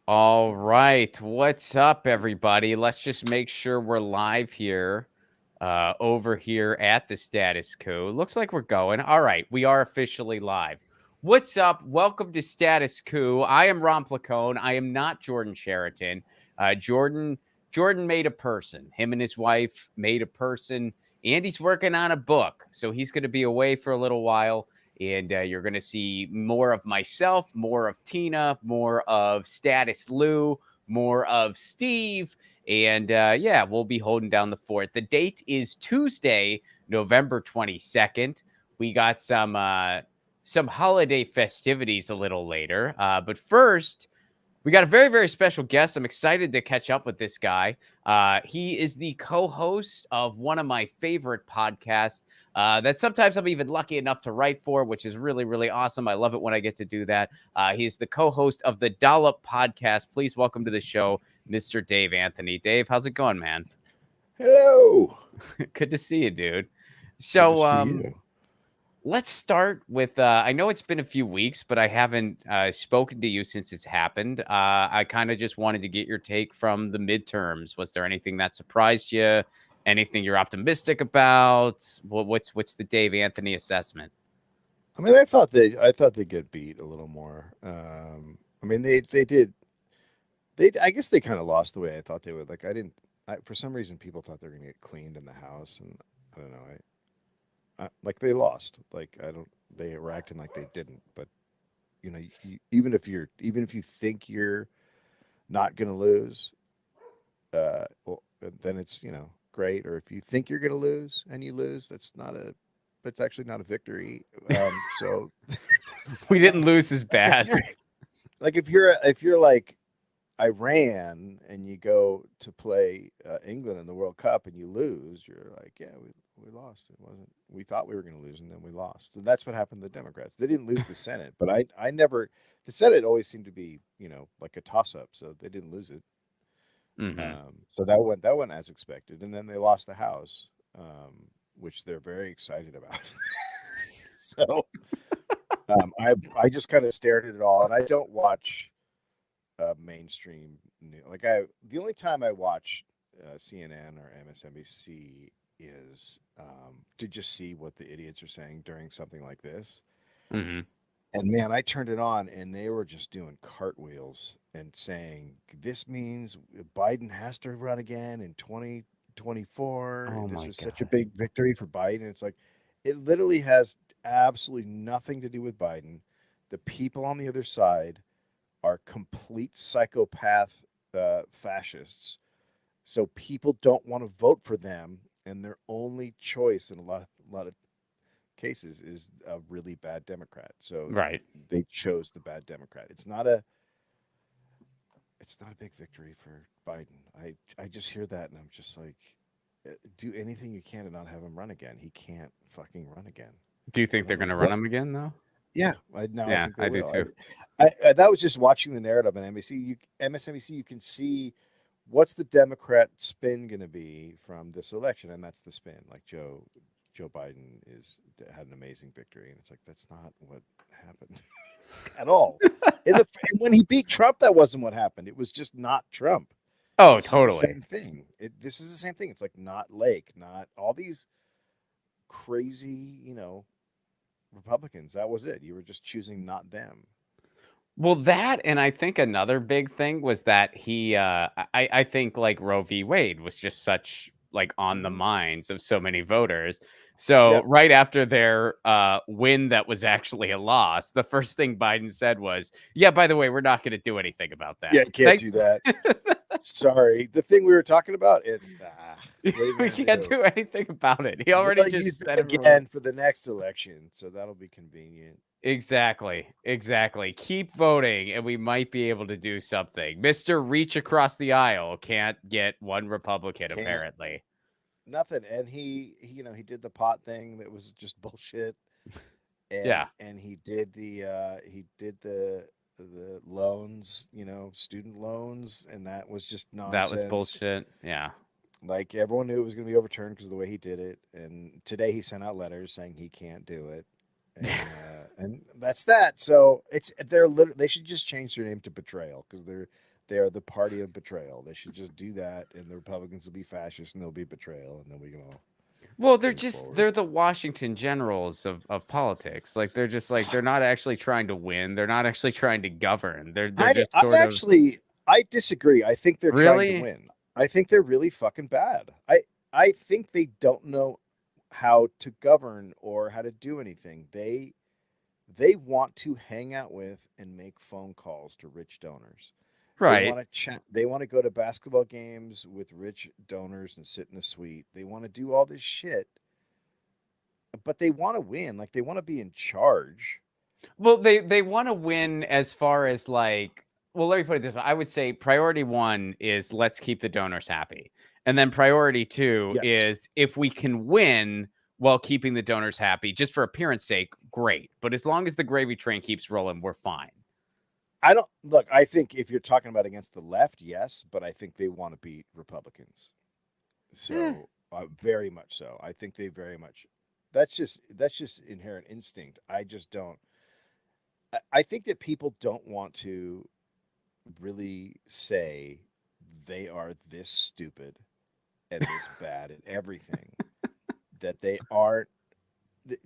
All right. What's up, everybody? Let's just make sure we're live here, over here at the Status Coup. Looks like we're going. All right. We are officially live. What's up? Welcome to Status Coup. I am Ron Placone. I am not Jordan Sheraton. Jordan made a person. Him and his wife made a person, and he's working on a book. So he's going to be away for a little while. And you're going to see more of myself, more of Tina, more of Status Lou, more of Steve. And yeah, we'll be holding down the fort. The date is Tuesday, November 22nd. We got some holiday festivities a little later. But first, we got a very, very special guest. I'm excited to catch up with this guy. He is the co-host of one of my favorite podcasts that sometimes I'm even lucky enough to write for, which is really, really awesome. I love it when I get to do that. He's the co-host of the Dollop podcast. Please welcome to the show, Mr. Dave Anthony. Dave, how's it going, man? Hello. Good to see you, dude. Good to So, see you. let's start with I know it's been a few weeks, but I haven't spoken to you since it's happened. I kind of just wanted to get your take from the midterms. Was there anything that surprised you? Anything you're optimistic about? What's the Dave Anthony assessment? I mean, I thought they get beat a little more. I mean, they did. I guess they kind of lost the way I thought they would. Like, I didn't. For some reason, people thought they were going to get cleaned in the House, and I don't know. Like they lost. Like I don't. They were acting like they didn't. But even if you think you're not going to lose, well, then it's great. Or if you think you're going to lose and you lose, that's actually not a victory. So We didn't lose as if bad. you're if you're like Iran and you go to play England in the World Cup and you lose, you're like, yeah, we lost. It wasn't. We thought we were going to lose and then we lost. And that's what happened to the Democrats. They didn't lose the Senate, but I never. The Senate always seemed to be like a toss up, so they didn't lose it. Hmm. So that went as expected, and then they lost the House, which they're very excited about. So I just kind of stared at it all, and I don't watch mainstream news. Like the only time I watch CNN or MSNBC is to just see what the idiots are saying during something like this. Hmm. And man, I turned it on and they were just doing cartwheels and saying, this means Biden has to run again in 2024. Oh This my is such a god. big victory for Biden. It's like, it literally has absolutely nothing to do with Biden. The people on the other side are complete psychopath fascists. So people don't want to vote for them. And their only choice in a lot of cases is a really bad Democrat. So Right. they chose the bad Democrat. It's not a big victory for Biden. I just hear that and I'm just like, do anything you can to not have him run again. He can't fucking run again. Do you think No they're matter gonna run what. him again though? Yeah, now I Yeah, think they I do will. too. That was just watching the narrative on NBC. MSNBC, you can see what's the Democrat spin going to be from this election, and that's the spin. Like Joe Biden had an amazing victory, and it's like that's not what happened at all. When he beat Trump, that wasn't what happened. It was just not Trump. Oh, This is the totally. same thing. This is the same thing. It's like not Lake, not all these crazy, Republicans. That was it. You were just choosing not them. Well, that and I think another big thing was that I think like Roe v. Wade was just such like on the Hmm. minds of so many voters. So Yep. right after their win that was actually a loss, the first thing Biden said was, "Yeah, by the way, we're not going to do anything about Yeah, that. you can't do Thanks." that. Sorry. The thing we were talking about, what are you We gonna can't do? do anything about it. He already We'll just use them said everyone. again for the next election, so that'll be convenient. Exactly. Exactly. Keep voting and we might be able to do something. Mr. Reach across the aisle can't get one Republican Can't apparently. nothing. And he did the pot thing that was just bullshit. Yeah, And he did the loans, student loans, and that was just that was nonsense. bullshit. Yeah. Like everyone knew it was going to be overturned because of the way he did it. And today he sent out letters saying he can't do it, and that's that. So they should just change their name to Betrayal because They are the party of betrayal. They should just do that, and the Republicans will be fascist, and they'll be betrayal, and then we can all Well, they're move just forward. they're the Washington Generals of politics. Like they're just like they're not actually trying to win. They're not actually trying to govern. They're just I sort of actually I disagree. I think they're trying to really win. I think they're really fucking bad. I think they don't know how to govern or how to do anything. They want to hang out with and make phone calls to rich donors. They right. want to chat. They want to go to basketball games with rich donors and sit in the suite. They want to do all this shit, but they want to win. Like they want to be in charge. Well, they want to win as far as like. Well, let me put it this way. I would say priority one is let's keep the donors happy, and then priority two Yes. is if we can win while keeping the donors happy, just for appearance sake, great. But as long as the gravy train keeps rolling, we're fine. I don't look. I think if you're talking about against the left, yes, but I think they want to beat Republicans. Eh. So very much so. I think they very much. That's just inherent instinct. I just don't. I think that people don't want to really say they are this stupid and this bad at everything that they aren't,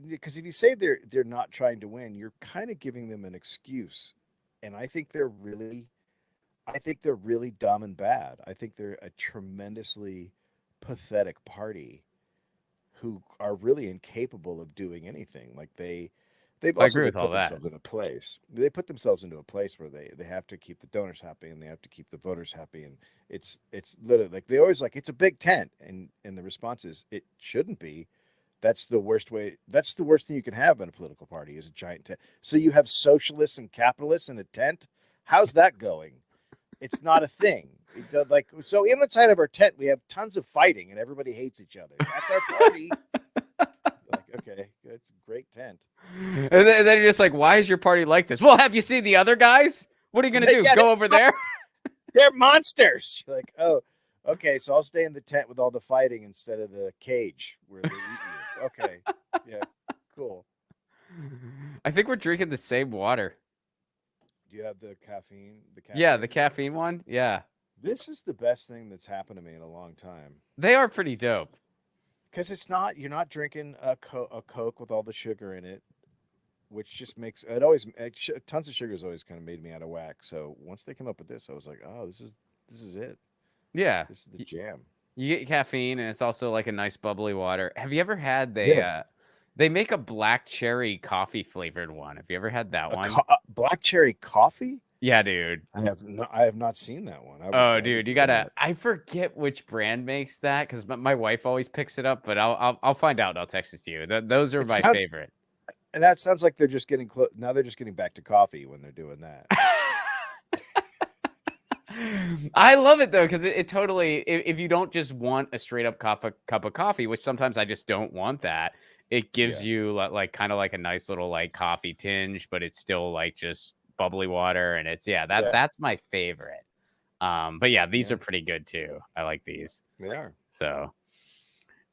because if you say they're not trying to win, you're kind of giving them an excuse. And I think they're really dumb and bad. I think they're a tremendously pathetic party who are really incapable of doing anything. Like they've I also agree they with all put that. themselves in a place. They put themselves into a place where they have to keep the donors happy and they have to keep the voters happy. And it's literally like they always like it's a big tent, and the response is it shouldn't be. That's the worst way. That's the worst thing you can have in a political party is a giant tent. So you have socialists and capitalists in a tent. How's that going? It's not a thing. Like so inside of our tent we have tons of fighting and everybody hates each other. That's our party. Like okay, it's a great tent. And then you're just like, why is your party like this? Well, have you seen the other guys? What are you gonna do? Yeah, Go over there? they're monsters. You're like, oh, okay, so I'll stay in the tent with all the fighting instead of the cage where they eat you. Okay, yeah, cool. I think we're drinking the same water. Do you have the caffeine? The Yeah, the caffeinated water? caffeine one. Yeah, This is the best thing that's happened to me in a long time. they are pretty dope. Because you're not drinking a Coke with all the sugar in it, which just makes it always tons of sugar has always kind of made me out of whack. So once they come up with this, I was like, oh, this is it. Yeah, This is the jam. you get caffeine, and it's also like a nice bubbly water. Have you ever had Yeah, they make a black cherry coffee flavored one? Have you ever had that one? black cherry coffee. Yeah, dude. I have not seen that one. Oh, I would dude, you do gotta. that. I forget which brand makes that because my wife always picks it up, but I'll find out. And I'll text it to you. Those are It my sounds favorite. and that sounds like they're just getting close. Now they're just getting back to coffee when they're doing that. I love it though because it totally. If you don't just want a straight up cup of coffee, which sometimes I just don't want that, it gives Yeah, you like kind of like a nice little like coffee tinge, but it's still like just bubbly water, and it's yeah, that's my favorite. But yeah, these yeah. are pretty good too. I like these. They are. So,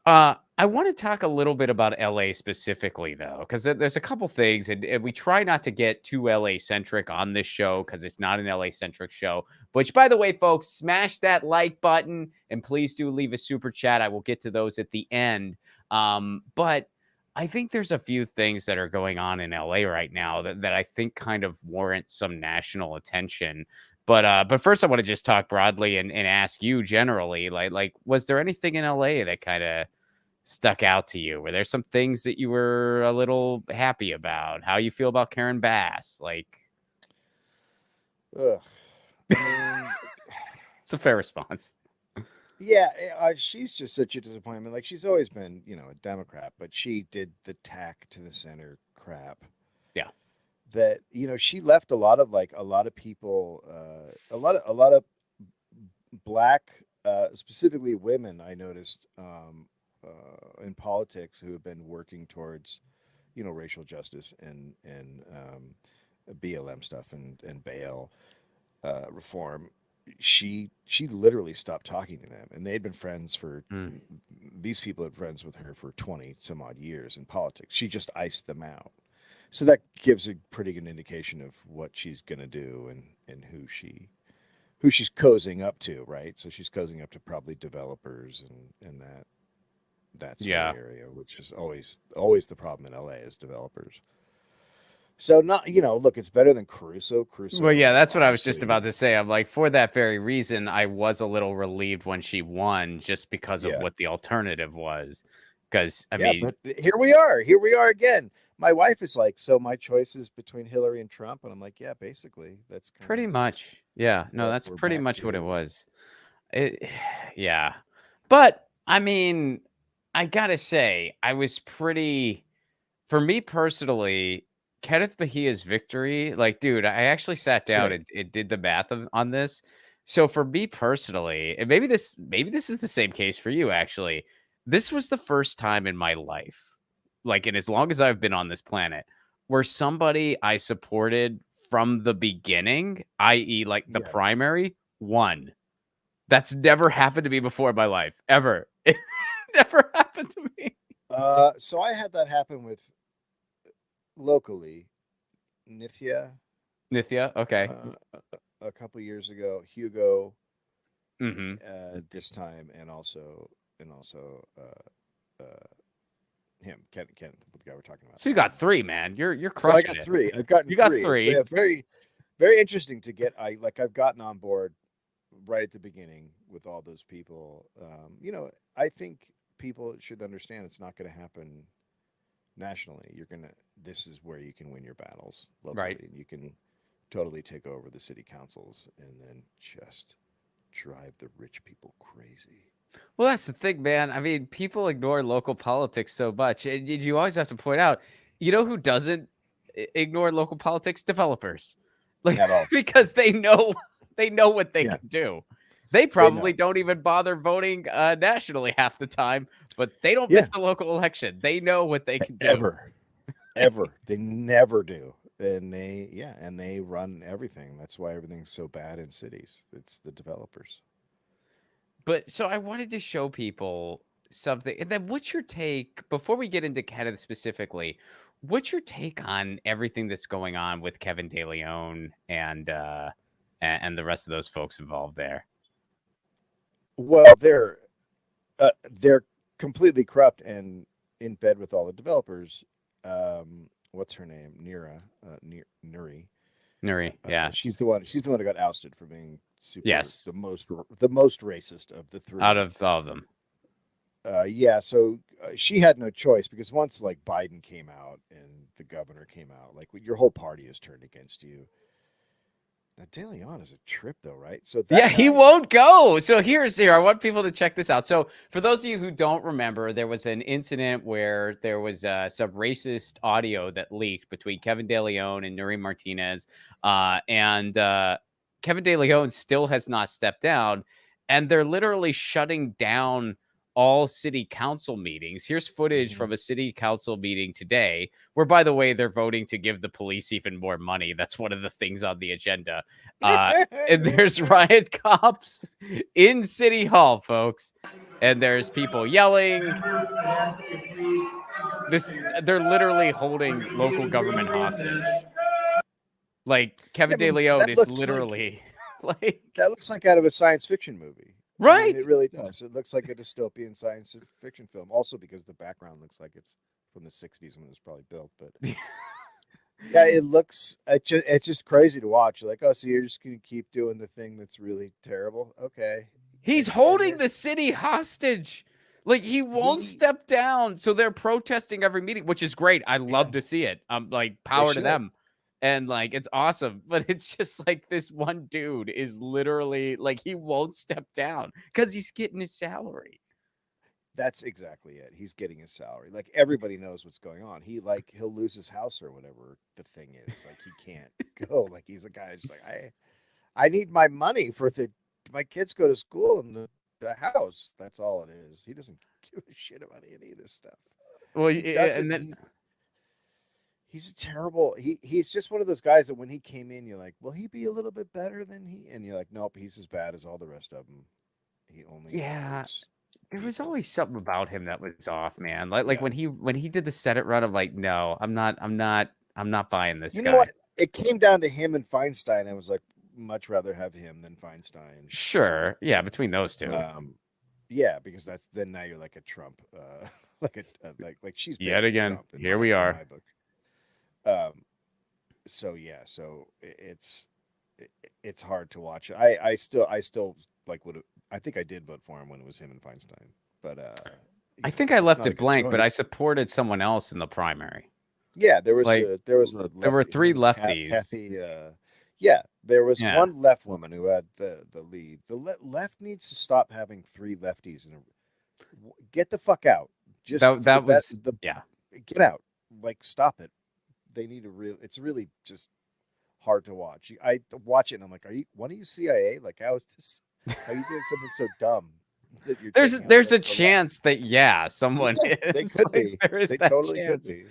I want to talk a little bit about LA specifically, though, because there's a couple things, and we try not to get too LA centric on this show because it's not an LA centric show. Which, by the way, folks, smash that like button and please do leave a super chat. I will get to those at the end. But I think there's a few things that are going on in LA right now that I think kind of warrant some national attention. But first, I want to just talk broadly and ask you generally, like, was there anything in LA that kind of stuck out to you? Were there some things that you were a little happy about? How you feel about Karen Bass? Like, Ugh. I mean, it's a fair response. yeah, she's just such a disappointment. Like she's always been, a Democrat, but she did the tack to the center crap. Yeah. That she left a lot of people, a lot of black, specifically women. I noticed in politics who have been working towards, racial justice and BLM stuff and bail reform. She literally stopped talking to them, and they had been friends for Mm. these people had friends with her for 20 some odd years in politics. She just iced them out. So that gives a pretty good indication of what she's going to do and who she who she's cozying up to, right? So she's cozying up to probably developers and that sort Yeah. of area, which is always the problem in LA is developers. So not, look, it's better than Caruso. Well, yeah, Caruso, that's what I was just obviously, about to say. I'm like, for that very reason, I was a little relieved when she won, just because of yeah, what the alternative was. Because I yeah. mean, But here we are again. My wife is like, so my choice is between Hillary and Trump, and I'm like, yeah, basically, that's kind of pretty much, yeah, no, what that's we're pretty back much what it to. was. It, yeah, but I mean, I gotta say, I was pretty. For me personally, Kenneth Bahia's victory, like, dude, I actually sat down Right. and did the math on this. So for me personally, and maybe this is the same case for you actually. This was the first time in my life, like in as long as I've been on this planet, where somebody I supported from the beginning, i.e., like the Yeah. primary, won. That's never happened to me before in my life, ever. It never happened to me. So I had that happen with locally, Nithya, Nithya, okay. a couple years ago, Hugo, Mhm. this time, and also him, Ken, the guy we're talking about. So you got 3, man. You're So I crushing got it. three. I've gotten You got three. It's 3. very, very interesting to get. I've gotten on board right at the beginning with all those people. I think people should understand it's not going to happen nationally. This is where you can win your battles Right. locally, and you can totally take over the city councils and then just drive the rich people crazy. Well, that's the thing, man. I mean, people ignore local politics so much, and you always have to point out, you know who doesn't ignore local politics? Developers. Like, At all. because they know what they Yeah, can do. They they probably know. don't even bother voting nationally half the time, but they don't Yeah, miss the local election. They know what they can do. ever, ever. They never do. And they run everything. That's why everything's so bad in cities. It's the developers. But so I wanted to show people something. And then what's your take before we get into Canada specifically? What's your take on everything that's going on with Kevin De Leon and the rest of those folks involved there? Well, they're completely corrupt and in bed with all the developers. What's her name? Nuri. Nuri, yeah. She's the one. She's the one that got ousted for being Yes. the most racist of the Out three. of all of them. Yeah, so she had no choice because once like Biden came out and the governor came out, like your whole party is turned against you. Now De Leon is a trip though, right? So Yeah, that he guy, won't go. So here. I want people to check this out. So for those of you who don't remember, there was an incident where there was some racist audio that leaked between Kevin De Leon and Nuri Martinez, and Kevin De Leon still has not stepped down, and they're literally shutting down all city council meetings. Here's footage Mhm. from a city council meeting today, where, by the way, they're voting to give the police even more money. That's one of the things on the agenda. Uh, and there's riot cops in City Hall, folks. And there's people yelling. They're literally holding local government hostage. Like Yeah, Kevin I De mean Leon is literally like that looks like out of a science fiction movie. I mean, it right. really does. It looks like a dystopian science fiction film. Also, because the background looks like it's from the '60s when it was probably built. But yeah, it looks. It's just crazy to watch. You're like, oh, so you're just gonna keep doing the thing that's really terrible? Okay. He's And holding the there's city hostage. Like he won't he. step down. So they're protesting every meeting, which is great. I Yeah, love to see it. I'm like they power to should. them. And like it's awesome. But it's just like this one dude is literally like he won't step down because he's getting his salary. That's exactly it. He's getting his salary. Like everybody knows what's going on. He'll lose his house or whatever the thing is. Like he can't go. Like he's a guy who's like I need my money for my kids go to school and the house. That's all it is. He doesn't give a shit about any of this stuff. Well, He doesn't. and then He's a terrible. He's just one of those guys that when he came in, you're like, will he be a little bit better than he? And you're like, nope, he's as bad as all the rest of them. He only yeah, hurts there was people. always something about him that was off, man. Like Yeah. when he did the Senate run, I'm like, no, I'm not buying this You know guy. what? It came down to him and Feinstein. I was like, much rather have him than Feinstein. Sure. Yeah, between those two. Yeah, because then now you're like a Trump, like she's Yet basically again, Trump here we in are. my book. So it's hard to watch. I still like would. I think I did vote for him when it was him and Feinstein, but I think I it's left not a it good blank, but I choice. supported someone else in the primary. Yeah, there was Like, a there were lefty. Her three name was lefties. Kathy. Yeah, there was Yeah. one left woman who had the lead. The left needs to stop having three lefties and get the fuck out. Just That was yeah. Get out. Like stop it. They need to It's really just hard to watch. I watch it and I'm like, one of you CIA? Like, how is this? How are you doing something so dumb that you're taking out There's a the left? chance that someone Yeah, is. they could Like, be. there is They that totally chance. could be.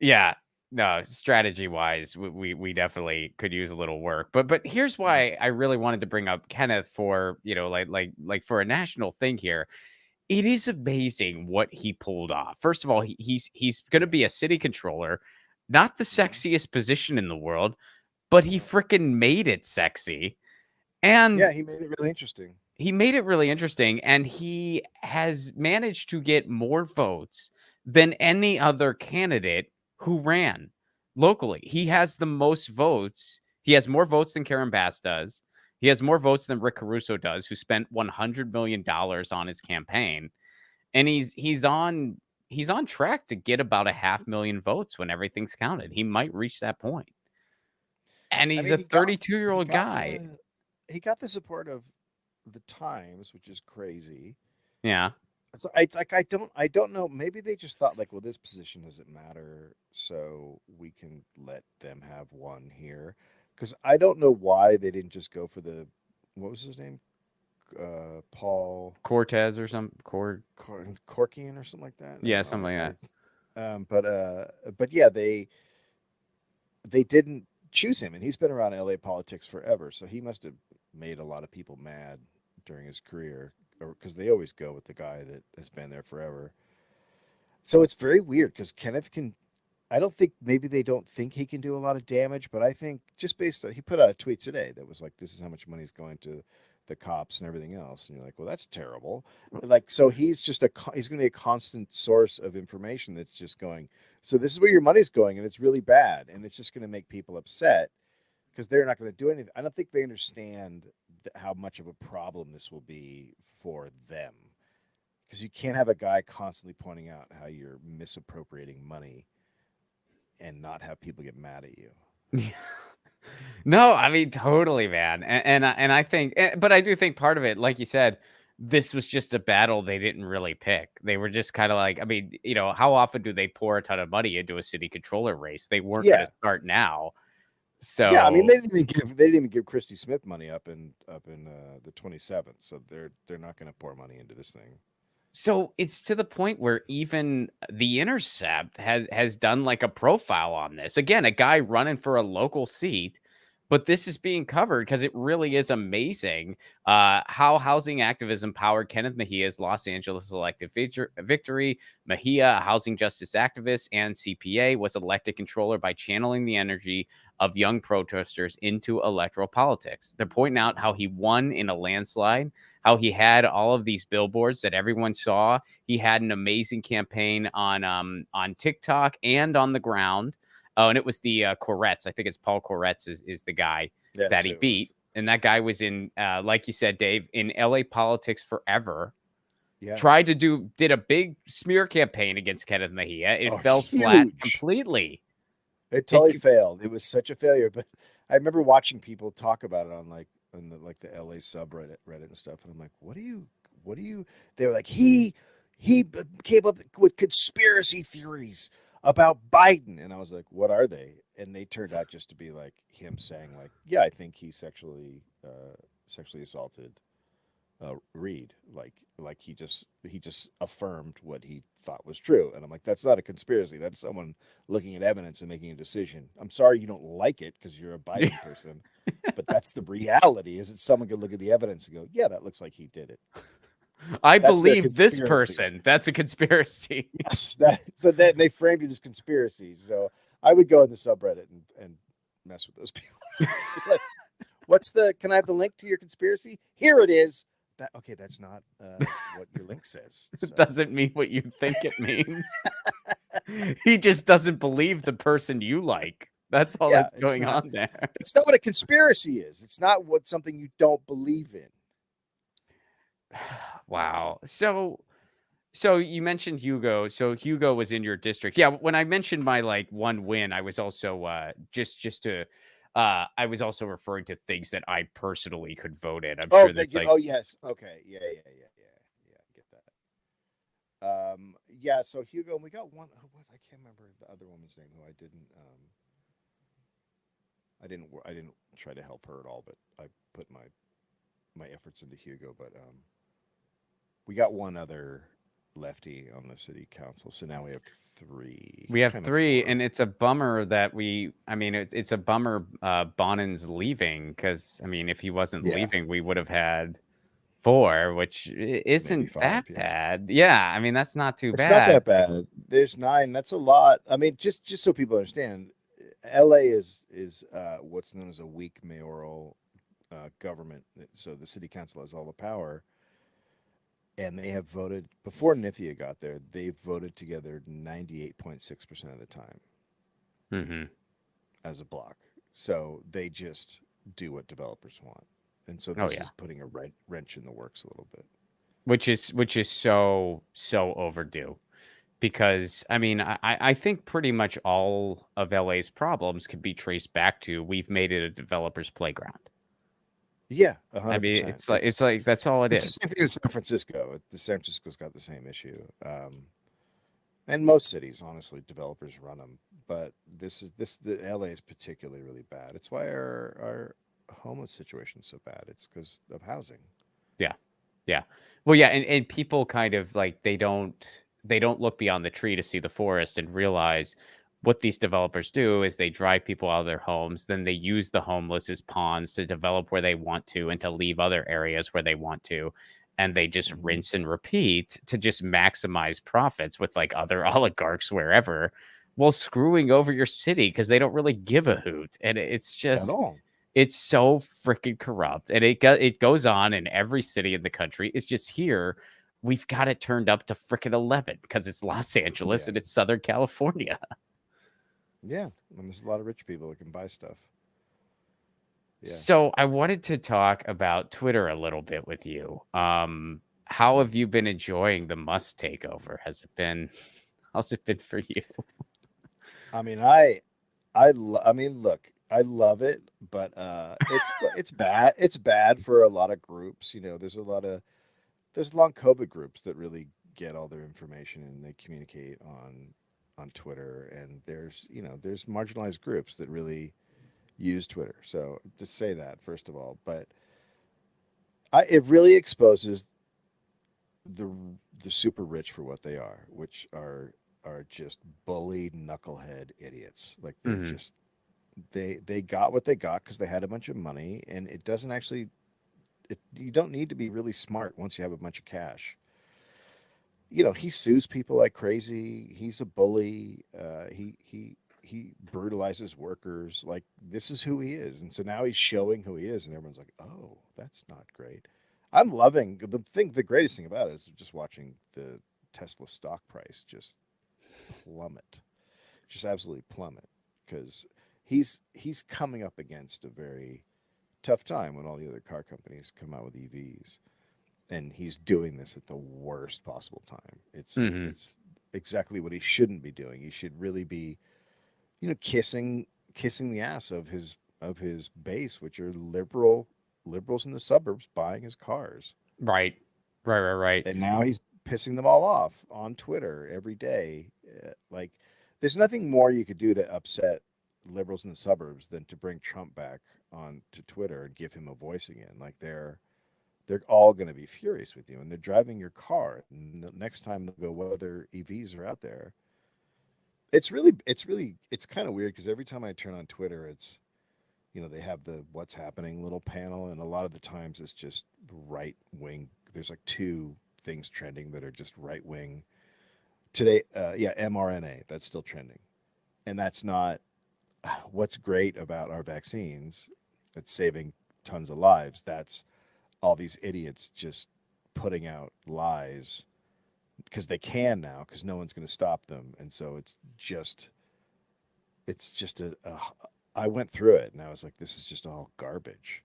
Yeah. No, strategy wise, we definitely could use a little work. But here's why I really wanted to bring up Kenneth for, like for a national thing here. It is amazing what he pulled off. First of all, he's going to be a city controller, not the sexiest position in the world, but he freaking made it sexy. And Yeah, he made it really interesting. He made it really interesting, and he has managed to get more votes than any other candidate who ran locally. He has the most votes. He has more votes than Karen Bass does. He has more votes than Rick Caruso does, who spent $100 million on his campaign. And he's on track to get about 500,000 votes when everything's counted. He might reach that point. And he's a 32-year-old guy. He got the support of the Times, which is crazy. Yeah. So I don't know. Maybe they just thought like, well, this position doesn't matter, so we can let them have one here. Because I don't know why they didn't just go for what was his name? Paul Cortez or something. Corkian or something like that. Yeah, something like that. But yeah, they didn't choose him, and he's been around LA politics forever, so he must have made a lot of people mad during his career, because they always go with the guy that has been there forever. So it's very weird because Kenneth I don't think, maybe they don't think he can do a lot of damage, but I think just based on, he put out a tweet today that was like, this is how much money is going to the cops and everything else. And you're like, well, that's terrible. Like, so he's he's going to be a constant source of information that's just going, so this is where your money's going, and it's really bad. And it's just going to make people upset because they're not going to do anything. I don't think they understand how much of a problem this will be for them, because you can't have a guy constantly pointing out how you're misappropriating money and not have people get mad at you. No, I mean, totally, man. And I think, but I do think part of it, like you said, this was just a battle they didn't really pick. They were just kind of like, I mean, how often do they pour a ton of money into a city controller race? They weren't going to start now. So yeah, I mean, they didn't even give Christy Smith money up in the 27th, so they're not going to pour money into this thing. So it's to the point where even The Intercept has done like a profile on this. Again, a guy running for a local seat, but this is being covered because it really is amazing how housing activism powered Kenneth Mejia's Los Angeles elective victory. Mejia, a housing justice activist and CPA, was elected controller by channeling the energy of young protesters into electoral politics. They're pointing out how he won in a landslide, how he had all of these billboards that everyone saw. He had an amazing campaign on TikTok and on the ground. Oh, and it was the Koretz. I think it's Paul Koretz is the guy that he beat. And that guy was in, like you said, Dave, in LA politics forever. Yeah. Did a big smear campaign against Kenneth Mejia. It fell huge. flat completely. It totally failed. It was such a failure. But I remember watching people talk about it on the LA subreddit and stuff. And I'm like, what do you, they were like, he came up with conspiracy theories about Biden. And I was like, what are they? And they turned out just to be like him saying like, yeah, I think he sexually assaulted Reed. Like he just affirmed what he thought was true. And I'm like, that's not a conspiracy. That's someone looking at evidence and making a decision. I'm sorry you don't like it because you're a Biden person, but that's the reality. Is that someone could look at the evidence and go, yeah, that looks like he did it. I believe this person. That's a conspiracy. So then they framed it as conspiracy. So I would go in the subreddit and mess with those people. Like, Can I have the link to your conspiracy? Here it is. Okay, that's not what your link says. So. It doesn't mean what you think it means. He just doesn't believe the person you like. That's all that's going on there. It's not what a conspiracy is. It's not what something you don't believe in. Wow. So you mentioned Hugo. So Hugo was in your district. Yeah, when I mentioned my like one win, I was also just to I was also referring to things that I personally could vote in. I'm sure that's like yes. Okay. Yeah. Get that. Yeah, so Hugo, and we got one. I can't remember the other woman's name who I didn't try to help her at all, but I put my efforts into Hugo. But we got one other lefty on the city council, so now we have three. we have Kind of three, four. and it's a bummer that I mean, it's a bummer Bonin's leaving because I mean, if he wasn't leaving, we would have had four, which isn't five, that bad. Yeah, I mean, that's not too It's bad. not that bad. There's 9. That's a lot. I mean, just so people understand, LA is what's known as a weak mayoral government. So the city council has all the power, and they have voted before Nithya got there. They voted together 98.6% of the time as a block. So they just do what developers want, and so this is putting a wrench in the works a little bit. Which is so overdue. Because I mean, I think pretty much all of LA's problems could be traced back to we've made it a developer's playground. Yeah, 100%. I mean, it's like that's all it is. It's the same thing as San Francisco. San Francisco's got the same issue, and most cities, honestly, developers run them. But the LA is particularly really bad. It's why our homeless situation is so bad. It's because of housing. Yeah. Well, yeah, and people kind of like they don't look beyond the tree to see the forest and realize what these developers do is they drive people out of their homes, then they use the homeless as pawns to develop where they want to and to leave other areas where they want to. And they just rinse and repeat to just maximize profits with like other oligarchs wherever, while screwing over your city because they don't really give a hoot. And it's just At all. it's so freaking corrupt, and it goes on in every city in the country. It's just here we've got it turned up to freaking 11 because it's Los Angeles and it's Southern California. Yeah, and there's a lot of rich people that can buy stuff. Yeah. So I wanted to talk about Twitter a little bit with you. How have you been enjoying the Musk takeover? How's it been for you? I mean, look, I love it, but it's bad. It's bad for a lot of groups. You know, there's long COVID groups that really get all their information and they communicate on Twitter, and there's marginalized groups that really use Twitter. So to say that first of all, but it really exposes the super rich for what they are, which are just bullied knucklehead idiots. Like they're just they got what they got because they had a bunch of money, and it doesn't actually. You don't need to be really smart once you have a bunch of cash. You know, he sues people like crazy. He's a bully. He brutalizes workers. Like, this is who he is, and so now he's showing who he is, and everyone's like, "Oh, that's not great." I'm loving the greatest thing about it is just watching the Tesla stock price just plummet, just absolutely plummet, because he's coming up against a very tough time when all the other car companies come out with EVs, and he's doing this at the worst possible time. It's exactly what he shouldn't be doing. He should really be, kissing the ass of his base, which are liberals in the suburbs buying his cars. Right. And now he's pissing them all off on Twitter every day. Like, there's nothing more you could do to upset liberals in the suburbs than to bring Trump back on to Twitter and give him a voice again. Like, they're all going to be furious with you, and they're driving your car. And the next time they'll go, what other EVs are out there? It's kind of weird because every time I turn on Twitter, it's, they have the what's happening little panel, and a lot of the times it's just right wing. There's like 2 things trending that are just right wing. Today, mRNA, that's still trending. And that's not what's great about our vaccines. It's saving tons of lives. That's all these idiots just putting out lies because they can now, because no one's going to stop them. And so it's just I went through it and I was like, this is just all garbage.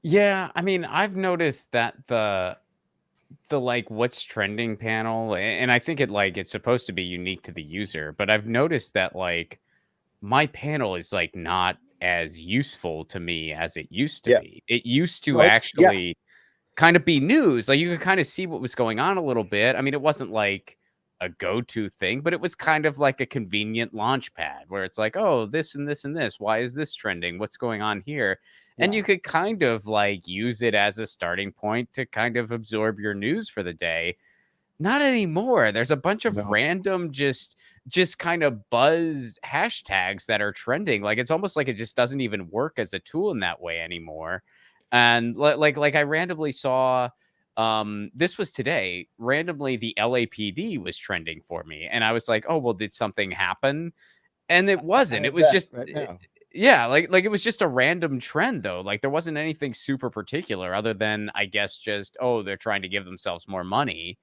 Yeah, I mean, I've noticed that the like what's trending panel, and I think it's supposed to be unique to the user, but I've noticed that like my panel is like not as useful to me as it used to Yeah. be. It used to No, yeah. actually kind of be news. Like you could kind of see what was going on a little bit. I mean, it wasn't like a go-to thing, but it was kind of like a convenient launch pad where it's like, oh, this and this and this. Why is this trending? What's going on here? And Yeah. you could kind of like use it as a starting point to kind of absorb your news for the day. Not anymore. There's a bunch of No. random just kind of buzz hashtags that are trending. Like it's almost like it just doesn't even work as a tool in that way anymore. And like I randomly saw this was today, randomly the LAPD was trending for me and I was like, "Oh, well did something happen?" And it I wasn't. It have was that just right now. yeah, like it was just a random trend though. Like there wasn't anything super particular other than I guess just oh, they're trying to give themselves more money,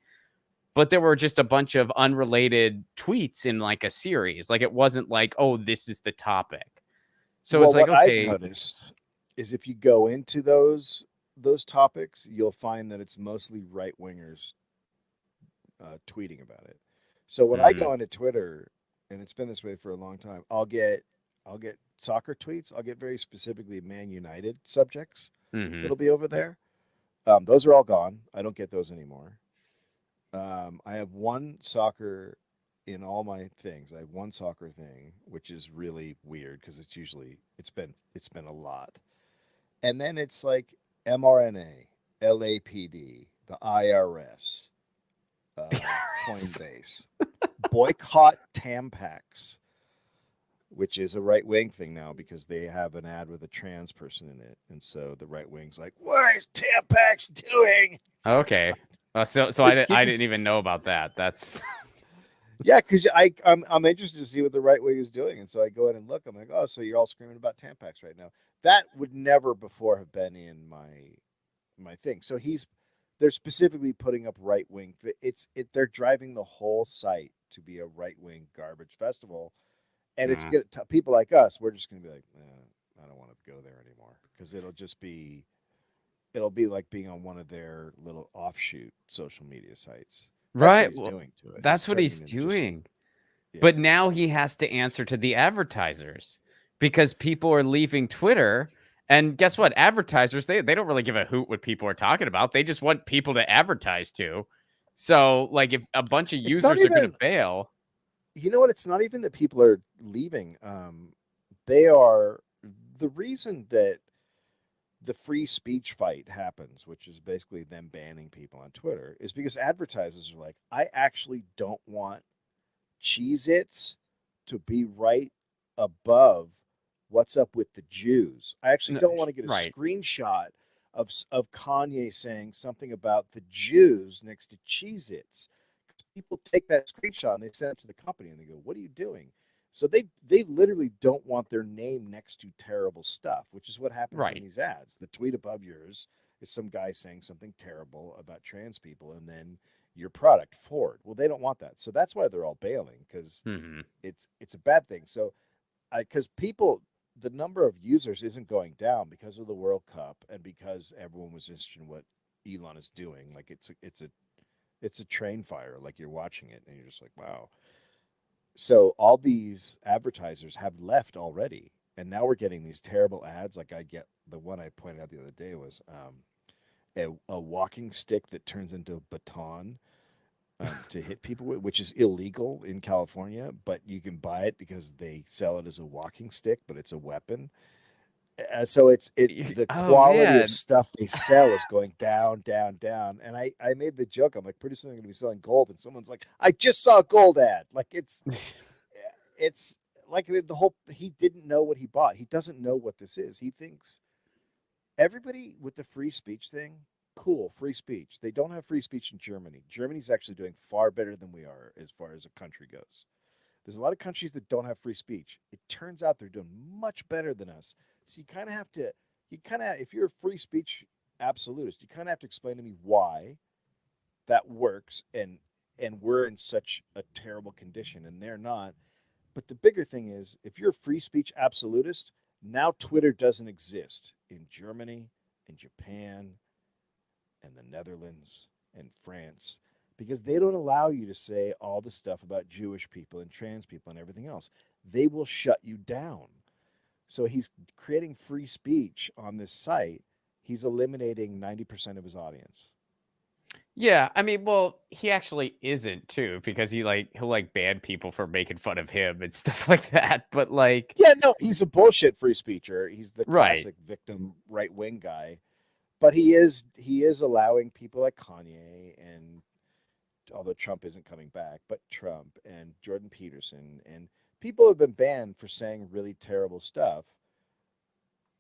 but there were just a bunch of unrelated tweets in like a series. Like it wasn't like, "Oh, this is the topic." So Well, it's like, what I've okay, noticed is if you go into those topics, you'll find that it's mostly right wingers tweeting about it. So when I mm, go into Twitter, and it's been this way for a long time, I'll get soccer tweets. I'll get very specifically Man United subjects mhm. that'll be over there. Those are all gone. I don't get those anymore. I have one soccer in all my things. I have one soccer thing, which is really weird because it's been a lot. And then it's like mRNA, LAPD, the IRS, Coinbase, boycott Tampax, which is a right wing thing now because they have an ad with a trans person in it, and so the right wing's like, "What is Tampax doing?" Okay. So Give I me didn't even know about that. That's Yeah, because I'm interested to see what the right wing is doing, and so I go in and look. I'm like, oh, so you're all screaming about Tampax right now. That would never before have been in my thing. So they're specifically putting up right wing. They're driving the whole site to be a right wing garbage festival, and it's mm, good. People like us, we're just gonna be like, I don't want to go there anymore because it'll be like being on one of their little offshoot social media sites. That's what right. he's Well, doing to it. He's that's what turning he's it into just doing. yeah. But now he has to answer to the advertisers because people are leaving Twitter. And guess what? Advertisers, they don't really give a hoot what people are talking about. They just want people to advertise to. So, like, if a bunch of It's not users are going to even, bail, you know what? It's not even that people are leaving. They are the reason that the free speech fight happens, which is basically them banning people on Twitter, is because advertisers are like, I actually don't want Cheez Its to be right above what's up with the Jews. I actually don't want to get a right. screenshot of Kanye saying something about the Jews next to Cheez Its. People take that screenshot and they send it to the company and they go, "What are you doing?" So they literally don't want their name next to terrible stuff, which is what happens in Right. these ads. The tweet above yours is some guy saying something terrible about trans people, and then your product, Ford. Well, they don't want that, so that's why they're all bailing because Hmm. it's a bad thing. So, because people, the number of users isn't going down because of the World Cup and because everyone was interested in what Elon is doing. Like it's a train fire. Like you're watching it and you're just like, wow. So all these advertisers have left already, and now we're getting these terrible ads. Like I get the one I pointed out the other day was a walking stick that turns into a baton to hit people with, which is illegal in California, but you can buy it because they sell it as a walking stick, but it's a weapon. So the Oh, quality of man. stuff they sell is going down, down, down. And I made the joke. I'm like, pretty soon I'm going to be selling gold, and someone's like, I just saw a gold ad. Like it's like the whole. He didn't know what he bought. He doesn't know what this is. He thinks everybody with the free speech thing, cool, free speech. They don't have free speech in Germany. Germany's actually doing far better than we are as far as a country goes. There's a lot of countries that don't have free speech. It turns out they're doing much better than us. So you kind of have to if you're a free speech absolutist, you kind of have to explain to me why that works, and we're in such a terrible condition and they're not. But the bigger thing is, if you're a free speech absolutist, now Twitter doesn't exist in Germany, in Japan, and the Netherlands, and France, because they don't allow you to say all the stuff about Jewish people and trans people and everything else. They will shut you down. So he's creating free speech on this site. He's eliminating 90% of his audience. Yeah, I mean, well, he actually isn't too, because he'll ban people for making fun of him and stuff like that. But like, Yeah, no, he's a bullshit free speecher. He's the right. classic victim right wing guy. But he is allowing people like Kanye, and although Trump isn't coming back, but Trump and Jordan Peterson, and people have been banned for saying really terrible stuff.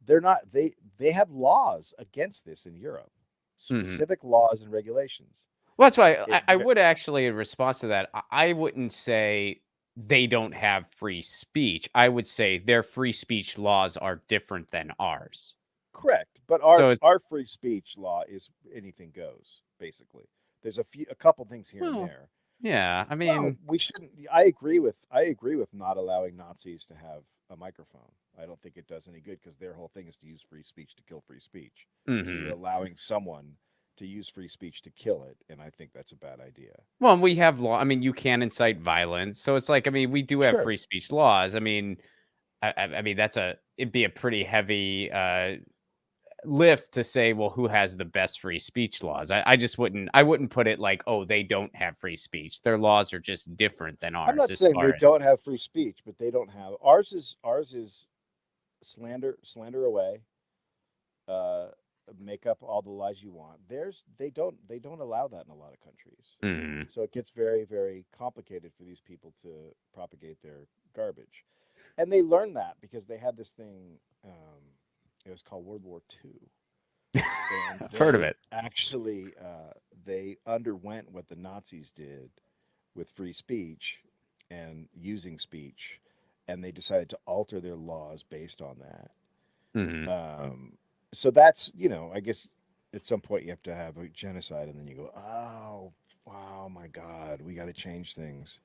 They're not, they have laws against this in Europe. Specific laws and regulations. Well, that's why I would actually, in response to that, I wouldn't say they don't have free speech. I would say their free speech laws are different than ours. Correct, but our free speech law is anything goes. Basically, there's a couple things here and there. Yeah, I mean, we shouldn't. I agree with not allowing Nazis to have a microphone. I don't think it does any good, because their whole thing is to use free speech to kill free speech. So you're allowing someone to use free speech to kill it, and I think that's a bad idea. Well, we have law. I mean, you can incite violence, so it's like, I mean, we do have free speech laws. I mean, I mean, it'd be a pretty heavy lift to say, well, who has the best free speech laws? I wouldn't put it like, oh, they don't have free speech. Their laws are just different than ours. I'm not saying they don't have free speech, but they don't have ours is slander away. Make up all the lies you want. They don't allow that in a lot of countries. So it gets very, very complicated for these people to propagate their garbage. And they learned that because they had this thing, it was called World War II. I've heard of it. Actually, they underwent what the Nazis did with free speech and using speech, and they decided to alter their laws based on that. So that's, I guess at some point you have to have a genocide, and then you go, oh, wow, my God, we got to change things.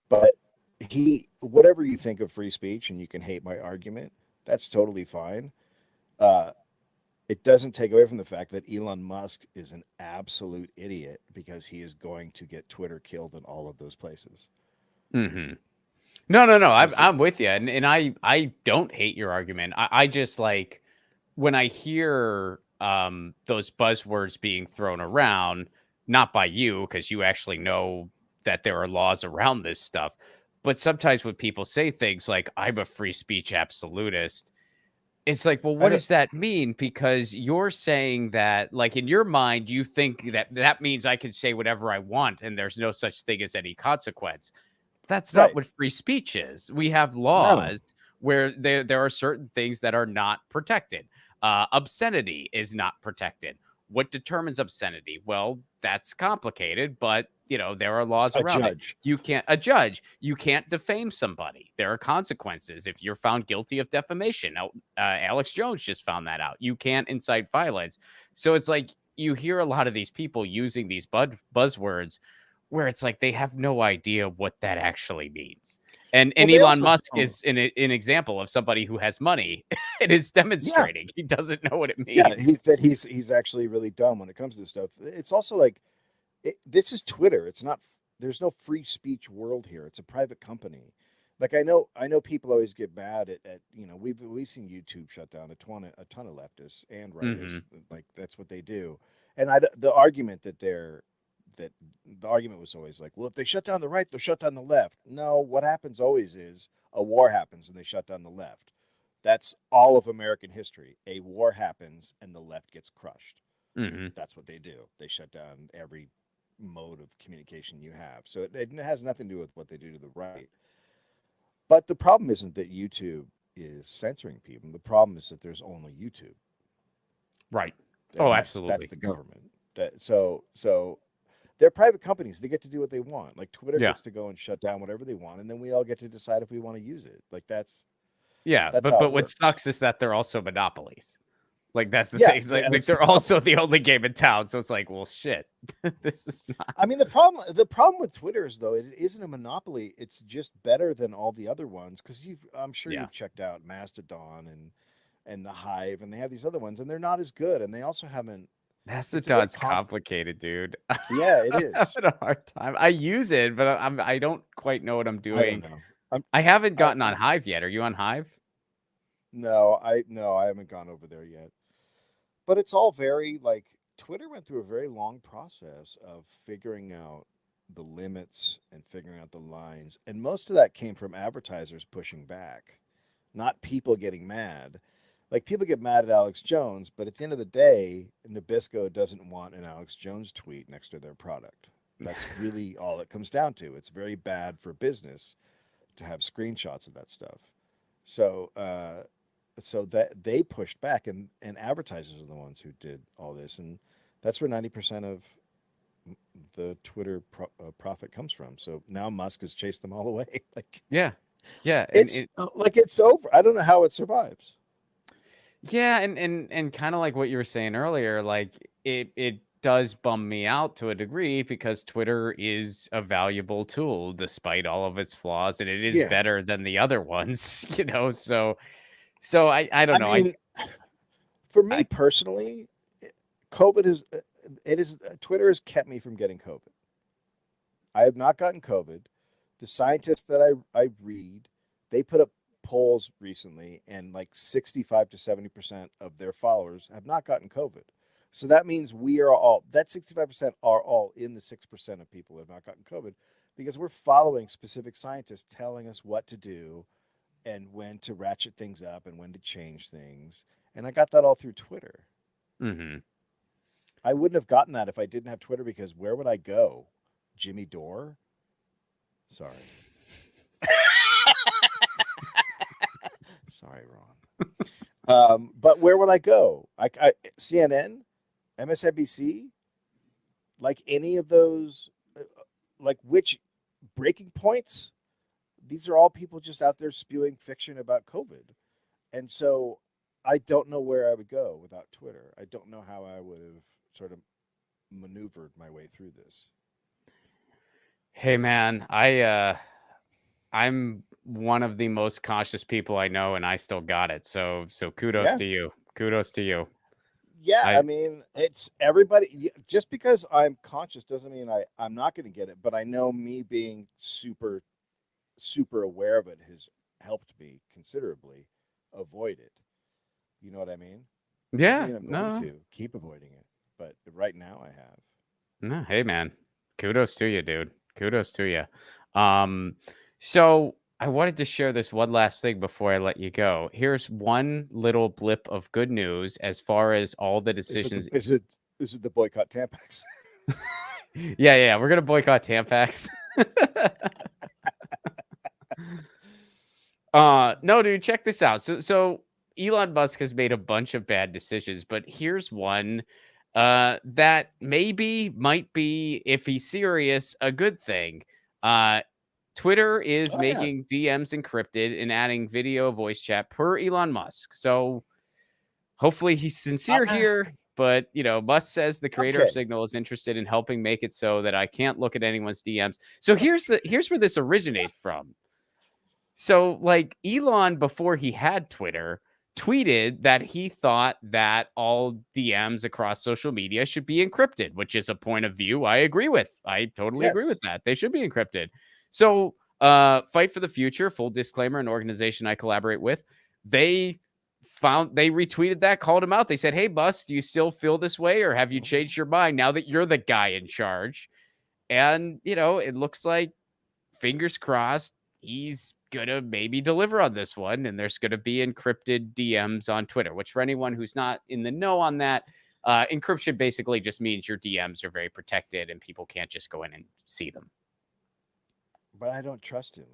But whatever you think of free speech, and you can hate my argument, that's totally fine. It doesn't take away from the fact that Elon Musk is an absolute idiot, because he is going to get Twitter killed in all of those places. No. I'm with you. And I don't hate your argument. I just, like, when I hear those buzzwords being thrown around, not by you, because you actually know that there are laws around this stuff, but sometimes when people say things like, I'm a free speech absolutist, it's like, well, what does that mean? Because you're saying that, like, in your mind, you think that means I can say whatever I want and there's no such thing as any consequence. That's not what free speech is. We have laws where there are certain things that are not protected. Obscenity is not protected. What determines obscenity? Well, that's complicated, but there are laws around it. You can't defame somebody. There are consequences if you're found guilty of defamation. Now, Alex Jones just found that out. You can't incite violence. So it's like, you hear a lot of these people using these buzzwords where it's like they have no idea what that actually means. And Elon Musk is an example of somebody who has money and is demonstrating he doesn't know what it means. Yeah, he's actually really dumb when it comes to this stuff. It's also like, this is Twitter. It's not. There's no free speech world here. It's a private company. Like, I know people always get mad at we've seen YouTube shut down a ton of leftists and writers. Like, that's what they do. And the argument was always like, well, if they shut down the right, they'll shut down the left. No, what happens always is a war happens and they shut down the left. That's all of American history. A war happens and the left gets crushed. That's what they do. They shut down every mode of communication you have. So it has nothing to do with what they do to the right. But the problem isn't that YouTube is censoring people. The problem is that there's only YouTube. Right. Absolutely. That's the government. So they're private companies. They get to do what they want. Like, Twitter gets to go and shut down whatever they want, and then we all get to decide if we want to use it. Like, that's but what sucks is that they're also monopolies. Like that's the Yeah, thing. It's like that's the they're problem. also the only game in town. So it's like, well, shit. This is not. I mean, the problem with Twitter is though it isn't a monopoly. It's just better than all the other ones because I'm sure Yeah. you've checked out Mastodon and the Hive, and they have these other ones, and they're not as good, and they also haven't. It's a very Mastodon's complicated, dude. Yeah, it I'm is. having a hard time. I use it, but I don't quite know what I'm I don't doing. know. I haven't I gotten on Hive yet. Are you on Hive? no, I haven't gone over there yet. But it's all very like Twitter went through a very long process of figuring out the limits and figuring out the lines, and most of that came from advertisers pushing back, not people getting mad. Like people get mad at Alex Jones, but at the end of the day, Nabisco doesn't want an Alex Jones tweet next to their product. That's really all it comes down to. It's very bad for business to have screenshots of that stuff. So, so that they pushed back, and advertisers are the ones who did all this, and that's where 90% of the Twitter profit comes from. So now Musk has chased them all away. Like Yeah. Yeah. And it's like it's over. I don't know how it survives. yeah, and kind of like what you were saying earlier, like it does bum me out to a degree because Twitter is a valuable tool despite all of its flaws, and it is Yeah. better than the other ones, you know. So I don't I know. mean, for me I personally, COVID is it is Twitter has kept me from getting COVID. I have not gotten COVID. The scientists that I read, they put up polls recently, and like 65 to 70% of their followers have not gotten COVID. So that means we are all that 65% are all in the 6% of people who have not gotten COVID because we're following specific scientists telling us what to do and when to ratchet things up and when to change things. And I got that all through Twitter. mhm. I wouldn't have gotten that if I didn't have Twitter because where would I go? Jimmy Dore? Sorry. Sorry, Ron. But where would I go? CNN, MSNBC, like any of those, like which breaking points? These are all people just out there spewing fiction about COVID. And so I don't know where I would go without Twitter. I don't know how I would have sort of maneuvered my way through this. Hey man, I'm one of the most cautious people I know, and I still got it. So kudos Yeah. to you. Kudos to you. Yeah, I I mean, it's everybody. Just because I'm conscious doesn't mean I'm not going to get it. But I know me being super aware of it has helped me considerably avoid it. You know what I mean? Doesn't yeah, mean I'm going no. to keep avoiding it, but right now I have. No, hey man. Kudos to you, dude. Kudos to you. Um, so I wanted to share this one last thing before I let you go. Here's one little blip of good news as far as all the Is it the decisions. is it the boycott Tampax? Yeah, we're gonna boycott Tampax. No, dude, check this out. So Elon Musk has made a bunch of bad decisions, but here's one that maybe might be, if he's serious, a good thing. Uh Twitter is Oh yeah. making DMs encrypted and adding video voice chat per Elon Musk. So hopefully he's sincere Uh, here, but you know, Musk says the creator of okay. Signal is interested in helping make it so that I can't look at anyone's DMs. So here's where this originates from. So, like, Elon, before he had Twitter, tweeted that he thought that all DMs across social media should be encrypted, which is a point of view I agree with. I totally agree Yes. with that. They should be encrypted. So, Fight for the Future, full disclaimer, an organization I collaborate with, they they retweeted that, called him out. They said, "Hey, Bus, do you still feel this way, or have you changed your mind now that you're the guy in charge?" And you know, it looks like, fingers crossed, he's gonna maybe deliver on this one, and there's gonna be encrypted DMs on Twitter. Which, for anyone who's not in the know on that, encryption basically just means your DMs are very protected and people can't just go in and see them. But I don't trust him.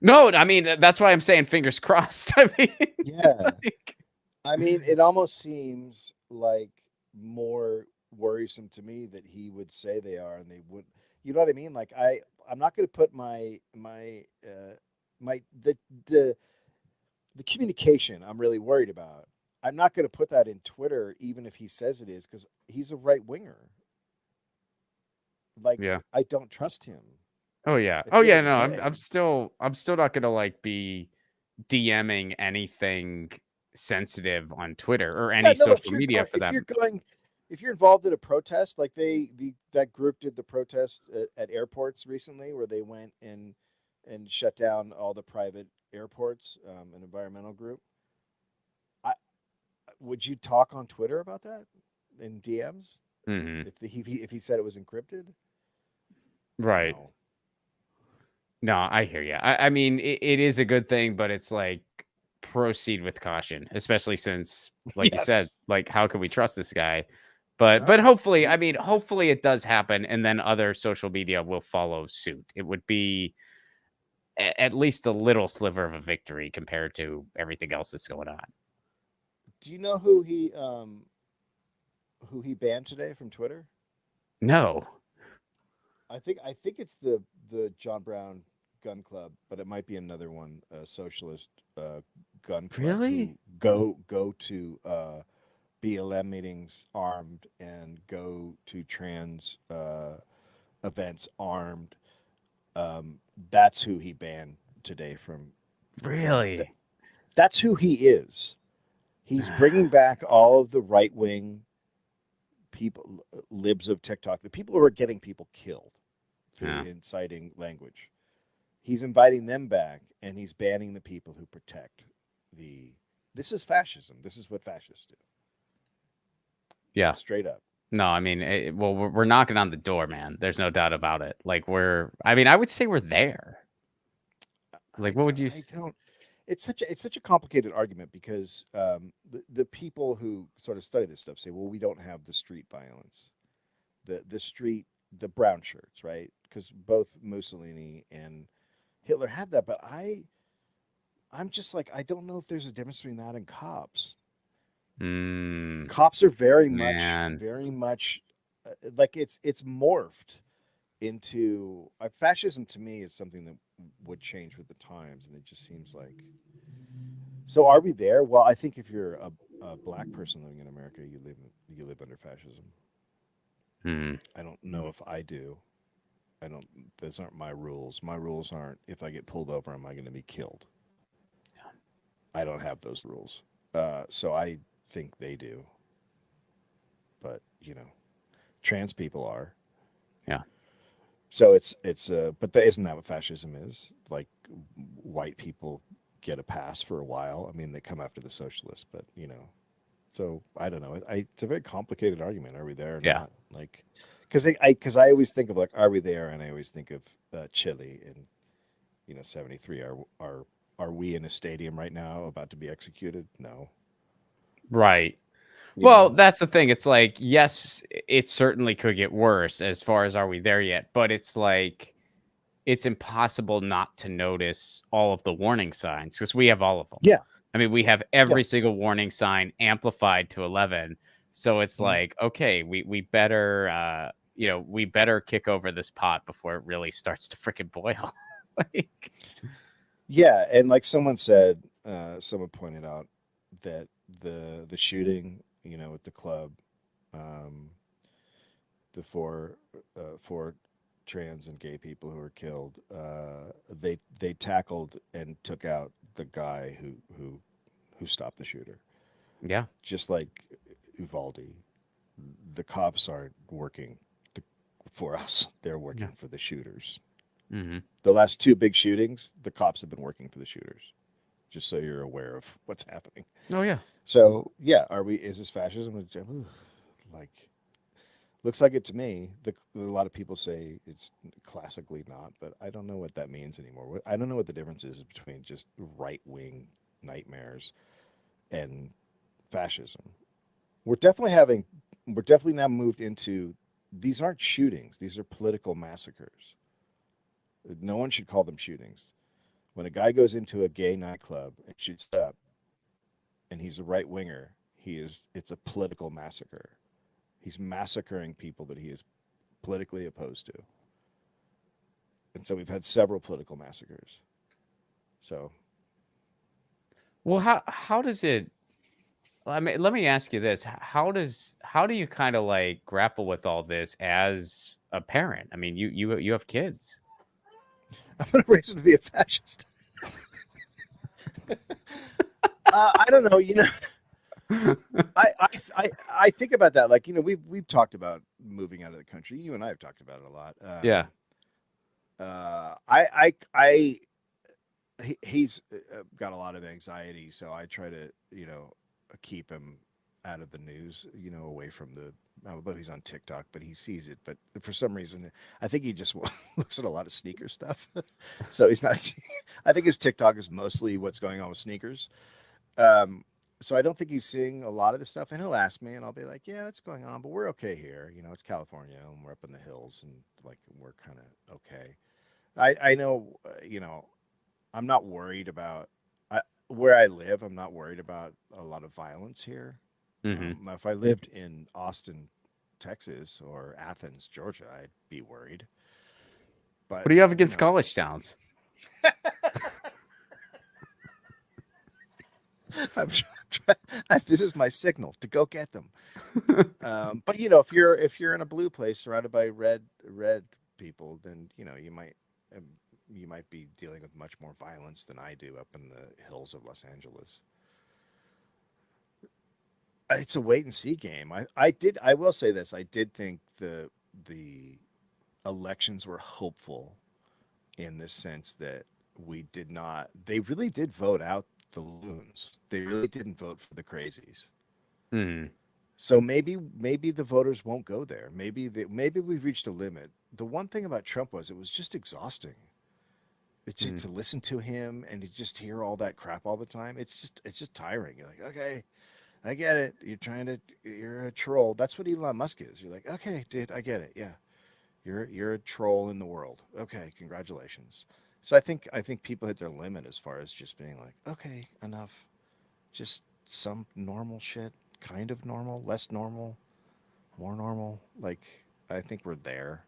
No, I mean that's why I'm saying fingers crossed. I mean, Yeah. like, I mean, it almost seems like more worrisome to me that he would say they are and they would. You know what I mean? Like I'm not going to put my the the communication I'm really worried about. I'm not going to put that in Twitter, even if he says it is, because he's a right winger. Like, Yeah. I don't trust him. Oh yeah. At Oh the end yeah. of the No, day. I'm still not gonna like be DMing anything sensitive on Twitter or Yeah, any no. social media for that. If you're involved in a protest, like that group did the protest at airports recently, where they went and shut down all the private airports, an environmental group. I would you talk on Twitter about that in DMs Mhm. if he said it was encrypted? Right. No. No, I hear you. I mean, it is a good thing, but it's like proceed with caution, especially since, like you said, Yes. like how can we trust this guy? But No. hopefully, I mean, hopefully it does happen, and then other social media will follow suit. It would be at least a little sliver of a victory compared to everything else that's going on. Do you know who he banned today from Twitter? No, I think it's the John Brown Gun Club, but it might be another one, a socialist gun club really? who go to BLM meetings armed and go to trans events armed. That's who he banned today from. Really? That's who he is. He's bringing back all of the right wing people, libs of TikTok, the people who are getting people killed through Yeah. inciting language. He's inviting them back, and he's banning the people who protect the. This is fascism. This is what fascists do. Yeah. Straight up. No, I mean, well, we're knocking on the door, man. There's no doubt about it. Like I mean, I would say we're there. Like, what would you? I don't. It's such a complicated argument because the people who sort of study this stuff say, well, we don't have the street violence, the brown shirts, right? Because both Mussolini and Hitler had that, but I'm just like, I don't know if there's a difference between that and cops. Mm, Cops are man. very much like it's morphed into fascism. To me, is something that would change with the times, and it just seems like. So, are we there? Well, I think if you're a black person living in America, you live under fascism. Hmm. I don't know if I do. I don't. Those aren't my rules. My rules aren't if I get pulled over, am I going to be killed? I don't have those rules. So I think they do. But trans people are. Yeah. So but isn't that what fascism is? Like white people get a pass for a while. I mean, they come after the socialists, but So I don't know. It's a very complicated argument. Are we there or Yeah. not? Like, because I always think of like, are we there? And I always think of Chile in 73. Are we in a stadium right now about to be executed? No. Right. You Well, know. that's the thing. It's like, yes, it certainly could get worse as far as are we there yet? But it's like, it's impossible not to notice all of the warning signs because we have all of them. Yeah. I mean, we have Yeah. every single warning sign amplified to 11. So it's Mhm. like, okay, we better, we better kick over this pot before it really starts to freaking boil. Like, Yeah, and like someone pointed out that the shooting, at the club, um, the four trans and gay people who were killed, they tackled and took out the guy who stopped the shooter. yeah. Just like Uvalde, the cops aren't working for us; they're Yeah. working for the shooters. Hmm. The last two big shootings, the cops have been working for the shooters. Just so you're aware of what's happening. Oh, yeah. So yeah, is this fascism? Like, looks like it to me. A lot of people say it's classically not, but I don't know what that means anymore. I don't know what the difference is between just right wing nightmares and fascism. We're definitely having, we're definitely now moved into, these aren't shootings. These are political massacres. No one should call them shootings. When a guy goes into a gay nightclub and shoots up, and he's a right winger, it's a political massacre. He's massacring people that he is politically opposed to. And so we've had several political massacres. So Well, how does it? Well, I mean, let me ask you this: how do you kind of like grapple with all this as a parent? I mean, you have kids. I'm gonna raise him to be a fascist. I don't know. I think about that. Like, we've talked about moving out of the country. You and I have talked about it a lot. Yeah. He's got a lot of anxiety, so I try to, keep him out of the news, away from although he's on TikTok, but he sees it. But for some reason, I think he just looks at a lot of sneaker stuff. So he's not, I think his TikTok is mostly what's going on with sneakers. Um, so I don't think he's seeing a lot of the stuff, and he'll ask me, and I'll be like, "Yeah, it's going on, but we're okay here. It's California, and we're up in the hills, and like we're kind of okay." I know, I'm not worried about where I live. I'm not worried about a lot of violence here. Hmm. If I lived in Austin, Texas, or Athens, Georgia, I'd be worried. What But do you have against college towns? I'm this is my signal to go get them. But if you're in a blue place surrounded by red people, then um, you might be dealing with much more violence than I do up in the hills of Los Angeles. It's a wait and see game. I will say this. I did think the elections were hopeful in the sense that they really did vote out the loons. They really didn't vote for the crazies. Hmm. So maybe the voters won't go there. Maybe we've reached a limit. The one thing about Trump was it was just exhausting. To listen to him and to just hear all that crap all the time. It's just tiring. You're like, okay, I get it. You're a troll. That's what Elon Musk is. You're like, okay, dude, I get it. Yeah, you're a troll in the world. Okay, congratulations. So I think people hit their limit as far as just being like, okay, enough. Just some normal shit, kind of normal, less normal, more normal. Like I think we're there.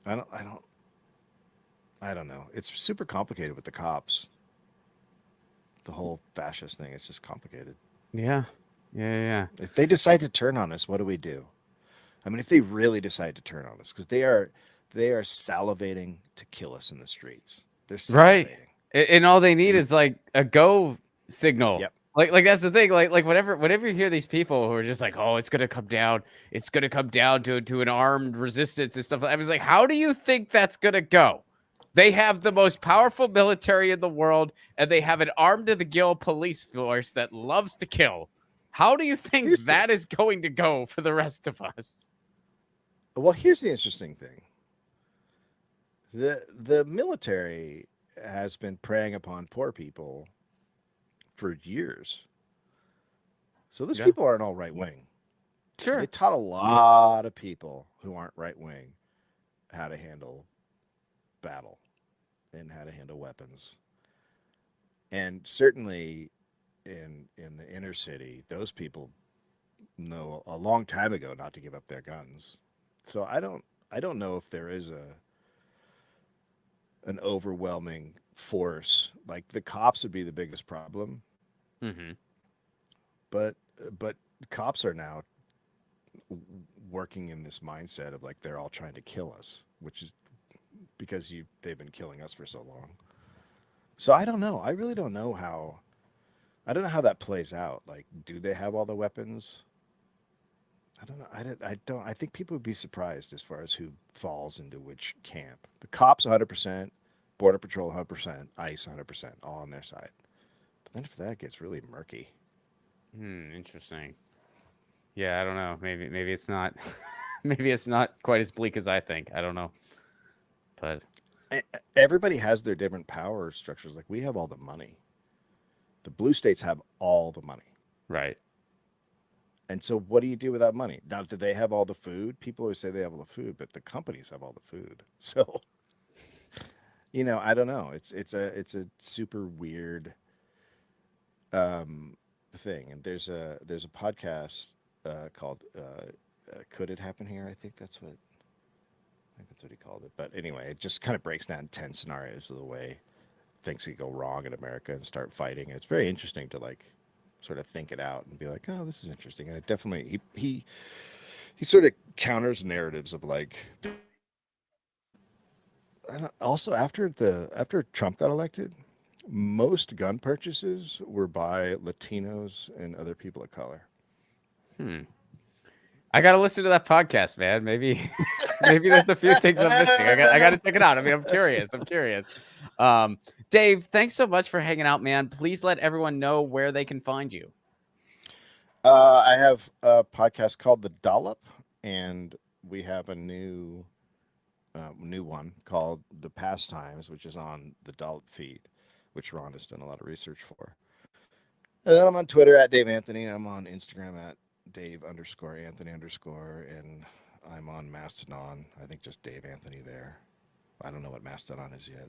I don't I don't I don't know. It's super complicated with the cops. The whole fascist thing is just complicated. Yeah. Yeah. If they decide to turn on us, what do we do? I mean, if they really decide to turn on us, because they are salivating to kill us in the streets. They're Right. salivating. And all they need And is like a go signal. yep, Like that's the thing. Like whenever you hear these people who are just like, oh, it's gonna come down to an armed resistance and stuff. I was like, how do you think that's gonna go? They have the most powerful military in the world, and they have an armed to the gill police force that loves to kill. How do you think here's the that is going to go for the rest of us? here's the interesting thing. The military has been preying upon poor people for years. So those Yeah, people aren't all right wing. They sure. taught a lot of people who aren't right wing how to handle battle and how to handle weapons. And certainly in the inner city, those people know a long time ago not to give up their guns. So I don't know if there is an overwhelming force. Like the cops would be the biggest problem, Hmm. but but cops are now working in this mindset of like they're all trying to kill us, which is because they've been killing us for so long. So I don't know. I really don't know how. I don't know how that plays out. Like, do they have all the weapons? I don't know. I don't. I think people would be surprised as far as who falls into which camp. The cops 100%, Border Patrol 100%, ICE 100%, all on their side. But then if that gets really murky. Interesting. Yeah, I don't know. Maybe it's not maybe it's not quite as bleak as I think. I don't know. But Everybody has their different power structures. Like we have all the money. The blue states have all the money. right. And so what do you do with that money? Now, do they have all the food? People always say they have all the food, but the companies have all the food. So, I don't know. It's a super weird um, thing. And there's a podcast called "Could It Happen Here?" I think that's what he called it. But anyway, it just kind of breaks down 10 scenarios of the way things could go wrong in America and start fighting. And it's very interesting to like sort of think it out and be like, oh, this is interesting. And it definitely he sort of counters narratives of like. And also, after Trump got elected, most gun purchases were by Latinos and other people of color. Hmm. I gotta listen to that podcast, man. Maybe maybe there's a few things I'm missing. I gotta check it out. I mean, I'm curious. Dave, thanks so much for hanging out, man. Please let everyone know where they can find you. I have a podcast called The Dollop, and we have a new one called The Pastimes, which is on the Dollop feed, which Ron has done a lot of research for. And then I'm on Twitter at Dave Anthony. I'm on Instagram at Dave_Anthony_, and I'm on Mastodon. I think just Dave Anthony there. I don't know what Mastodon is yet.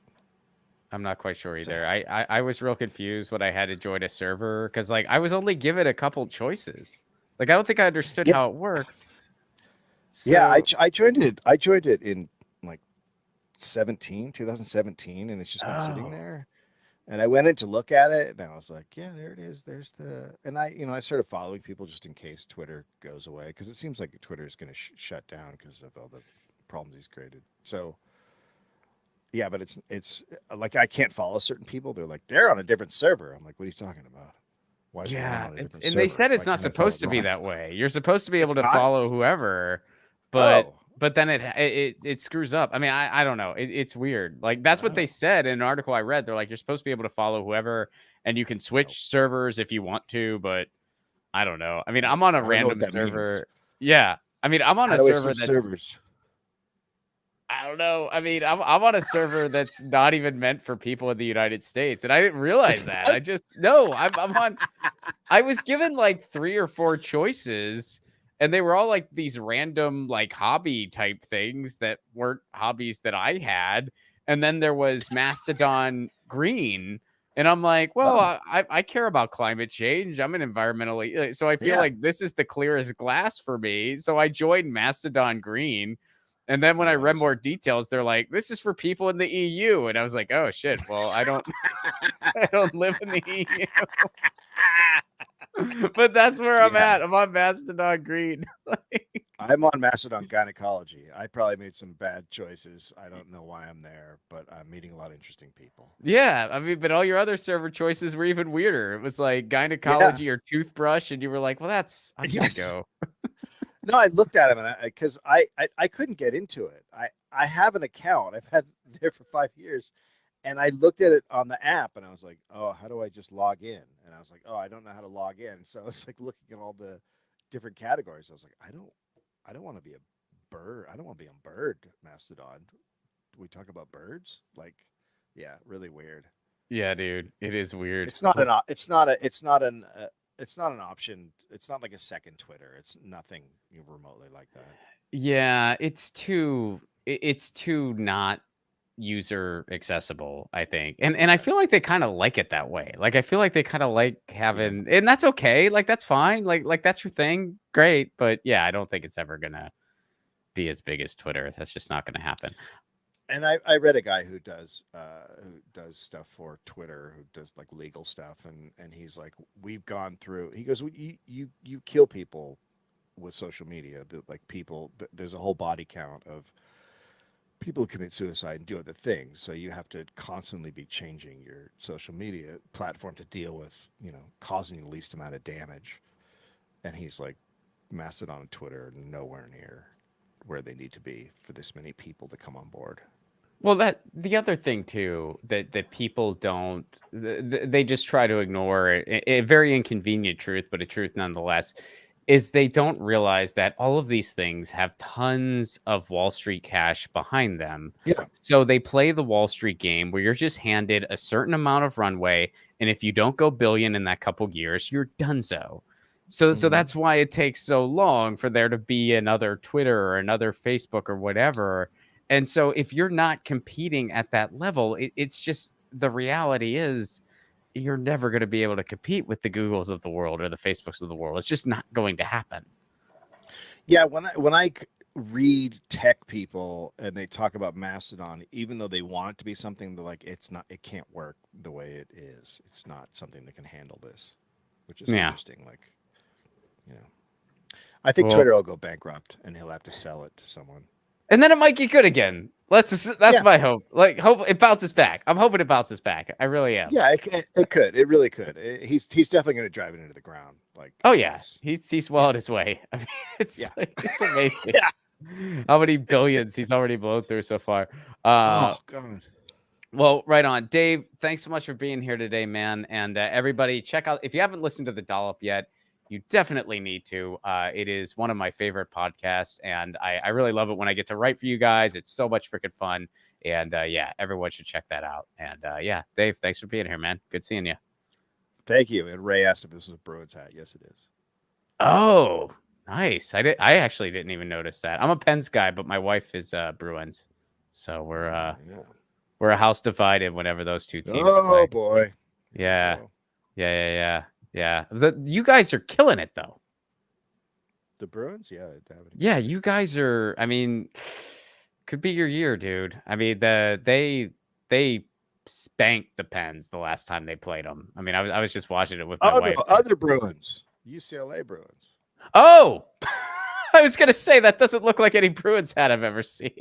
I'm not quite sure either. I was real confused when I had to join a server because like I was only given a couple choices. Like I don't think I understood how it worked. Yeah, So, I joined it. I joined it in like 2017, and it's just been sitting there. And I went in to look at it, and I was like, "Yeah, there it is. There's the." And I started following people just in case Twitter goes away, because it seems like Twitter is going to shut down because of all the problems he's created. So, yeah, but it's like I can't follow certain people. They're like they're on a different server. I'm like, "What are you talking about? Why is Ron on a different server?" they said it's Why not can't I follow supposed to be Ron? that way. You're supposed to be able It's to not? follow whoever, but Oh, then it screws up. I mean, I don't know. It's weird. Like that's what they oh, said in an article I read. They're like you're supposed to be able to follow whoever, and you can no. switch servers if you want to, but I don't know. I mean, I I'm on a I don't know what random that means. server. Yeah. I mean, I'm on How a do I server switch that's servers? I don't know. I mean, I'm on a server that's not even meant for people in the United States, and I didn't realize It's that. not. I just no, I'm on I was given like 3 or 4 choices, and they were all like these random like hobby type things that weren't hobbies that I had. And then there was Mastodon Green, and I'm like, well, Oh, I care about climate change. I'm an environmentally, so I feel yeah. like this is the clearest glass for me. So I joined Mastodon Green. And then when I Oh, read more details, they're like, this is for people in the EU. And I was like, oh shit. Well, I don't I don't live in the EU. But that's where I'm Yeah. at. I'm on Mastodon Green. I'm on Mastodon Gynecology. I probably made some bad choices. I don't know why I'm there, but I'm meeting a lot of interesting people. Yeah, I mean, but all your other server choices were even weirder. It was like Yeah. gynecology or toothbrush, and you were like, "Well, I'm gonna Yes. go." No, I looked at him and because I couldn't get into it. I have an account. I've had it there for 5 years, and I looked at it on the app and I was like, oh, how do I just log in? And I was like, oh, I don't know how to log in. So I was like looking at all the different categories. I was like, I don't want to be a bird. I don't want to be on bird Mastodon. Do we talk about birds? Like, yeah, really weird. Yeah, dude, it is weird. It's not But an. It's not a. It's not an. It's not an option. It's not like a second Twitter. It's nothing remotely like that. yeah, it's too not user accessible, I think. And I feel like they kind of like it that way. Like I feel like they kind of like Yeah. having and that's okay. Like that's fine. Like that's your thing. Great. But yeah, I don't think it's ever gonna be as big as Twitter. That's just not gonna happen. And I read a guy who does stuff for Twitter, who does like legal stuff, and he's like, we've gone through. He goes, you kill people with social media. Like people, there's a whole body count of people who commit suicide and do other things. So you have to constantly be changing your social media platform to deal with, causing the least amount of damage. And he's like, Mastodon and Twitter are nowhere near where they need to be for this many people to come on board. Well, that the other thing too that people don't they just try to ignore a very inconvenient truth, but a truth nonetheless, is they don't realize that all of these things have tons of Wall Street cash behind them. Yeah. So they play the Wall Street game where you're just handed a certain amount of runway, and if you don't go billion in that couple years, you're donezo. So Mm-hmm. that's why it takes so long for there to be another Twitter or another Facebook or whatever. And so if you're not competing at that level, it's just the reality is you're never going to be able to compete with the Googles of the world or the Facebooks of the world. It's just not going to happen. Yeah, when I read tech people and they talk about Mastodon, even though they want it to be something, they're like, it's not, it can't work the way it is. It's not something that can handle this. which is Yeah. interesting. Like, you know, I think Well, Twitter will go bankrupt and he'll have to sell it to someone. and then it might get good again. That's Yeah. my hope. Like, hope it bounces back. I'm hoping it bounces back. I really am. Yeah, it could. It really could. He's definitely going to drive it into the ground. Like, Oh yeah, he's well yeah. on his way. I mean, it's Yeah. like, it's amazing. Yeah. How many billions he's already blown through so far. Oh God. Well, right on. Dave, thanks so much for being here today, man. And everybody, check out, if you haven't listened to The Dollop yet, you definitely need to. It is one of my favorite podcasts, and I really love it when I get to write for you guys. It's so much freaking fun. And yeah, everyone should check that out. And yeah, Dave, thanks for being here, man. Good seeing you. Thank you. And Ray asked if this was a Bruins hat. Yes, it is. Oh, nice. I actually didn't even notice that. I'm a Pens guy, but my wife is Bruins. So we're a house divided whenever those two teams play. Oh boy. Yeah. Yeah. You guys are killing it though. The Bruins? Yeah. Yeah, you guys are, I mean, could be your year, dude. I mean, they spanked the Pens the last time they played them. I mean, I was just watching it with my wife. No, other Bruins. UCLA Bruins. Oh, I was going to say that doesn't look like any Bruins hat I've ever seen.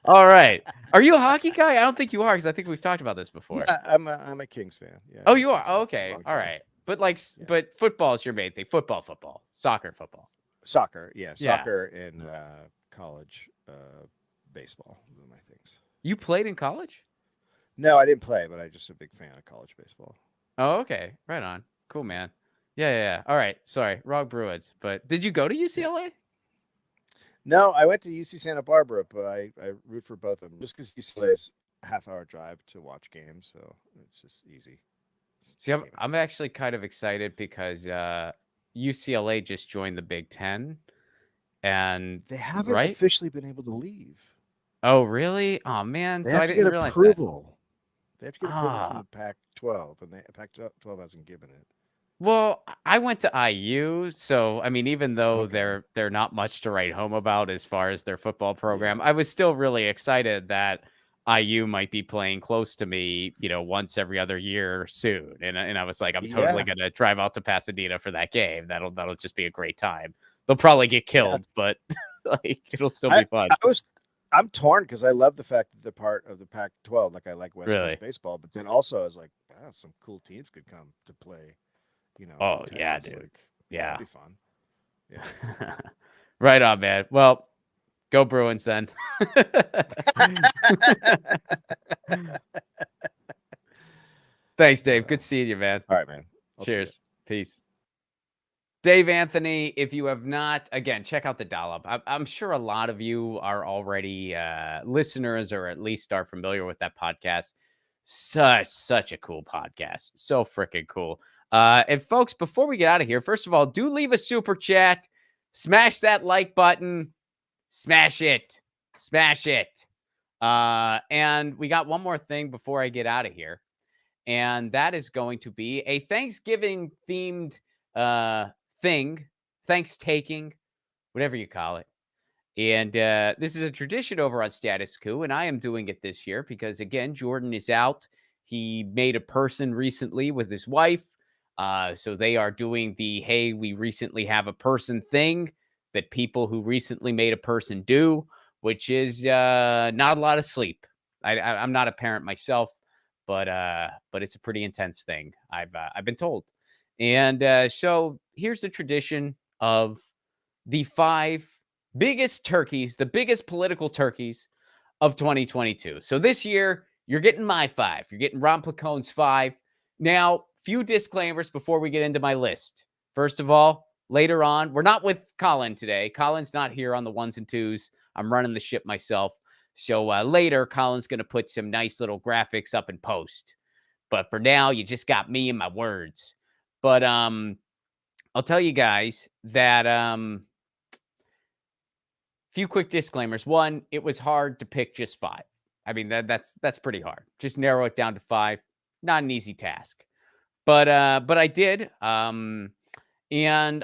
All right. Are you a hockey guy? I don't think you are, because I think we've talked about this before. Yeah, I'm a Kings fan. Yeah. Oh, you are? Oh, okay. All right. But but football is your main thing. Football. Soccer. Soccer. Yeah. Soccer and college baseball. Those are my things. You played in college? No, I didn't play, but I'm just a big fan of college baseball. Oh, okay. Right on. Cool, man. Yeah. All right. Sorry. Wrong Bruins. But did you go to UCLA? No, I went to UC Santa Barbara, but I root for both of them just because UCLA is a half-hour drive to watch games, so it's just easy. See, I'm actually kind of excited because UCLA just joined the Big Ten, and they haven't officially been able to leave. Oh, really? Oh man! They so have I to didn't get realize approval. That. They have to get approval from the Pac-12, and the Pac-12 hasn't given it. Well, I went to IU, so I mean, even though they're not much to write home about as far as their football program, I was still really excited that IU might be playing close to me, once every other year soon. And I was like, I'm totally gonna drive out to Pasadena for that game. That'll just be a great time. They'll probably get killed, but like it'll still be fun. I'm torn because I love the fact that they're part of the Pac-12. Like I like West Coast baseball, but then also I was like, wow, some cool teams could come to play. Oh Texas. yeah, dude. Like, yeah, that'd be fun. Yeah. Right on, man. Well, go Bruins then. Thanks, Dave. Good seeing you, man. All right, man. Cheers. Peace. Dave Anthony, if you have not, again, check out The Dollop. I'm sure a lot of you are already listeners or at least are familiar with that podcast. Such a cool podcast. So freaking cool. And folks, before we get out of here, first of all, do leave a super chat. Smash that like button. Smash it. And we got one more thing before I get out of here. And that is going to be a Thanksgiving themed thing, thanks-taking, whatever you call it. And this is a tradition over on Status Coup, and I am doing it this year because, again, Jordan is out. He made a person recently with his wife. So they are doing the, hey, we recently have a person thing that people who recently made a person do, which is not a lot of sleep. I'm not a parent myself, but it's a pretty intense thing. I've been told. And so here's the tradition of the 5 biggest turkeys, the biggest political turkeys of 2022. So this year, you're getting my 5. You're getting Ron Placone's 5. Now, few disclaimers before we get into my list. First of all, later on, we're not with Colin today. Colin's not here on the 1s and 2s. I'm running the ship myself. So later, Colin's going to put some nice little graphics up in post. But for now, you just got me and my words. But I'll tell you guys that few quick disclaimers. One, it was hard to pick just 5. I mean, that's pretty hard. Just narrow it down to 5. Not an easy task. But I did. And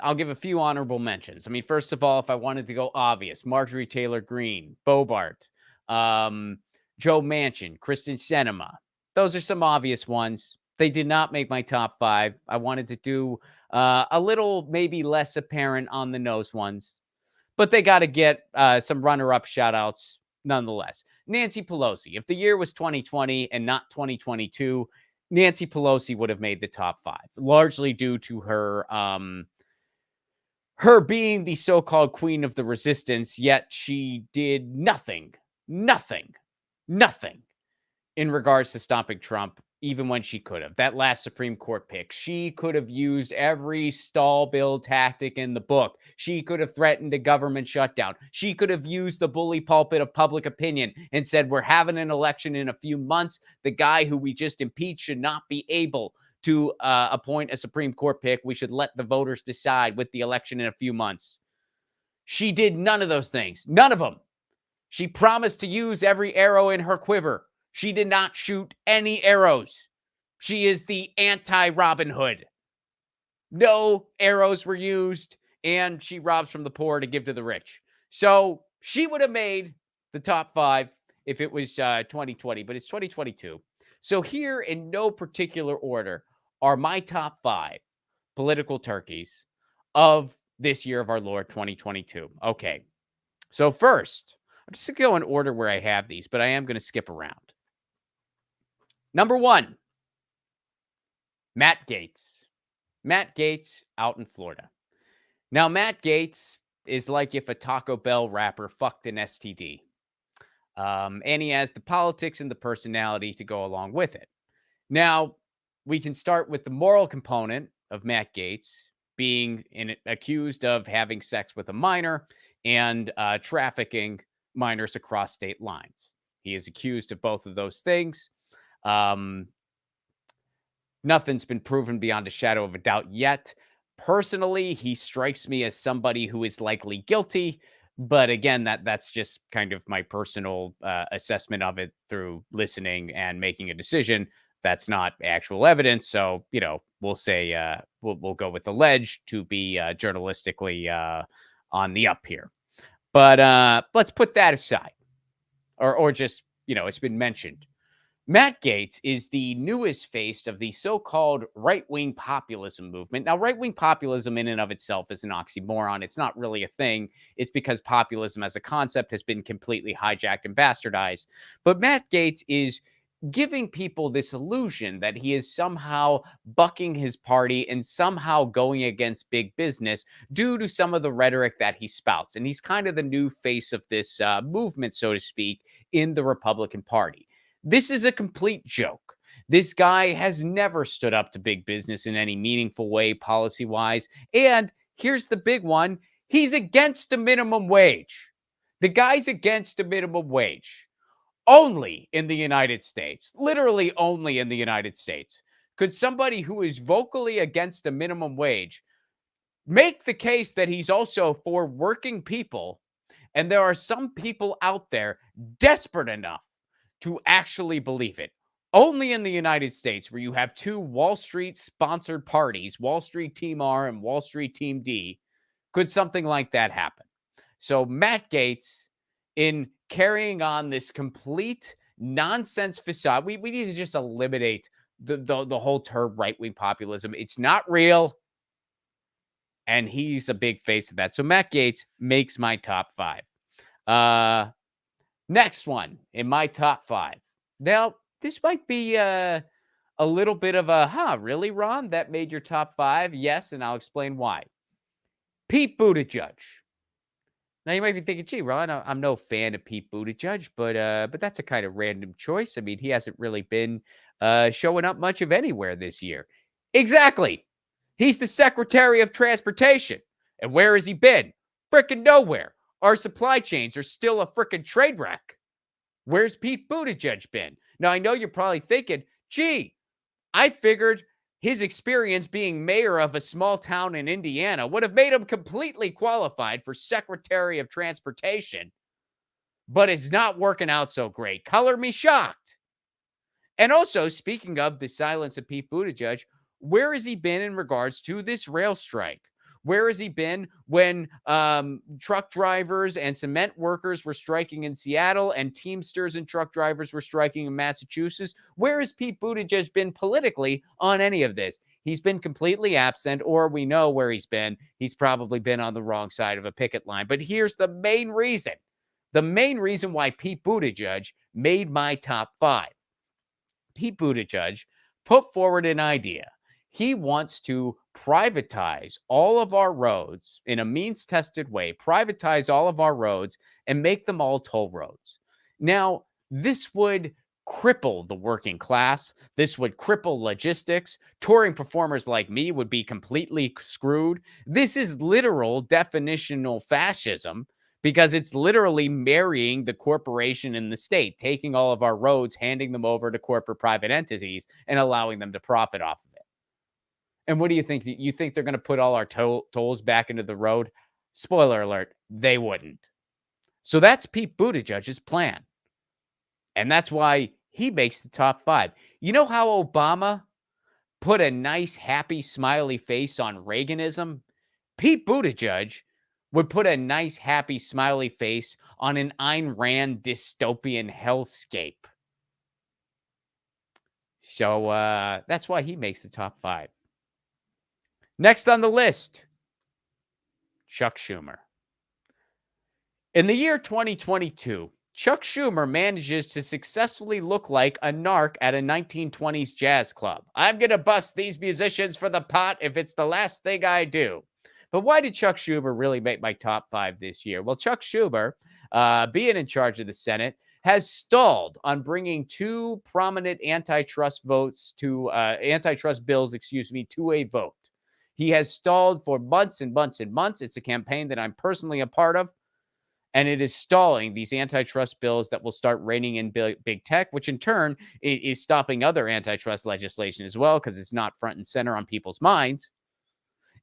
I'll give a few honorable mentions. I mean, first of all, if I wanted to go obvious, Marjorie Taylor Greene, Bobart, Joe Manchin, Kristen Sinema. Those are some obvious ones. They did not make my top 5. I wanted to do a little maybe less apparent on the nose ones, but they got to get some runner-up shout-outs nonetheless. Nancy Pelosi. If the year was 2020 and not 2022, Nancy Pelosi would have made the top 5, largely due to her being the so-called queen of the resistance, yet she did nothing in regards to stopping Trump, even when she could have. That last Supreme Court pick, she could have used every stall bill tactic in the book. She could have threatened a government shutdown. She could have used the bully pulpit of public opinion and said, we're having an election in a few months. The guy who we just impeached should not be able to appoint a Supreme Court pick. We should let the voters decide with the election in a few months. She did none of those things. None of them. She promised to use every arrow in her quiver. She did not shoot any arrows. She is the anti-Robin Hood. No arrows were used, and she robs from the poor to give to the rich. So she would have made the top 5 if it was 2020, but it's 2022. So here, in no particular order, are my top 5 political turkeys of this year of our Lord 2022. Okay. So first, I'm just going to go in order where I have these, but I am going to skip around. Number 1, Matt Gaetz. Matt Gaetz out in Florida. Now, Matt Gaetz is like if a Taco Bell rapper fucked an STD. And he has the politics and the personality to go along with it. Now, we can start with the moral component of Matt Gaetz being accused of having sex with a minor and trafficking minors across state lines. He is accused of both of those things. Nothing's been proven beyond a shadow of a doubt yet. Personally, he strikes me as somebody who is likely guilty. But again, that's just kind of my personal assessment of it through listening and making a decision. That's not actual evidence. So, we'll say we'll go with alleged to be journalistically on the up here. But let's put that aside. Or just, it's been mentioned. Matt Gaetz is the newest face of the so-called right-wing populism movement. Now, right-wing populism in and of itself is an oxymoron. It's not really a thing. It's because populism as a concept has been completely hijacked and bastardized. But Matt Gaetz is giving people this illusion that he is somehow bucking his party and somehow going against big business due to some of the rhetoric that he spouts. And he's kind of the new face of this movement, so to speak, in the Republican Party. This is a complete joke. This guy has never stood up to big business in any meaningful way, policy-wise. And here's the big one. He's against the minimum wage. The guy's against the minimum wage. Only in the United States, literally only in the United States, could somebody who is vocally against the minimum wage make the case that he's also for working people. And there are some people out there desperate enough to actually believe it. Only in the United States, where you have two Wall Street sponsored parties, Wall Street Team R and Wall Street Team D, could something like that happen. So Matt Gaetz, in carrying on this complete nonsense facade, we need to just eliminate the whole term right-wing populism. It's not real. And he's a big face of that. So Matt Gaetz makes my top 5. Next one in my top 5. Now, this might be a little bit of a, really, Ron? That made your top 5? Yes, and I'll explain why. Pete Buttigieg. Now, you might be thinking, gee, Ron, I'm no fan of Pete Buttigieg, but that's a kind of random choice. I mean, he hasn't really been showing up much of anywhere this year. Exactly. He's the Secretary of Transportation. And where has he been? Frickin' nowhere. Our supply chains are still a frickin' trade wreck. Where's Pete Buttigieg been? Now, I know you're probably thinking, gee, I figured his experience being mayor of a small town in Indiana would have made him completely qualified for Secretary of Transportation. But it's not working out so great. Color me shocked. And also, speaking of the silence of Pete Buttigieg, where has he been in regards to this rail strike? Where has he been when truck drivers and cement workers were striking in Seattle and Teamsters and truck drivers were striking in Massachusetts? Where has Pete Buttigieg been politically on any of this? He's been completely absent, or we know where he's been. He's probably been on the wrong side of a picket line. But here's the main reason. The main reason why Pete Buttigieg made my top 5. Pete Buttigieg put forward an idea. He wants to privatize all of our roads in a means-tested way, privatize all of our roads and make them all toll roads. Now, this would cripple the working class. This would cripple logistics. Touring performers like me would be completely screwed. This is literal definitional fascism, because it's literally marrying the corporation and the state, taking all of our roads, handing them over to corporate private entities, and allowing them to profit off of it. And what do you think? You think they're going to put all our tolls back into the road? Spoiler alert, they wouldn't. So that's Pete Buttigieg's plan. And that's why he makes the top 5. You know how Obama put a nice, happy, smiley face on Reaganism? Pete Buttigieg would put a nice, happy, smiley face on an Ayn Rand dystopian hellscape. So that's why he makes the top 5. Next on the list, Chuck Schumer. In the year 2022, Chuck Schumer manages to successfully look like a narc at a 1920s jazz club. I'm going to bust these musicians for the pot if it's the last thing I do. But why did Chuck Schumer really make my top 5 this year? Well, Chuck Schumer, being in charge of the Senate, has stalled on bringing 2 prominent antitrust bills, to a vote. He has stalled for months and months and months. It's a campaign that I'm personally a part of, and it is stalling these antitrust bills that will start reining in big tech, which in turn is stopping other antitrust legislation as well, because it's not front and center on people's minds.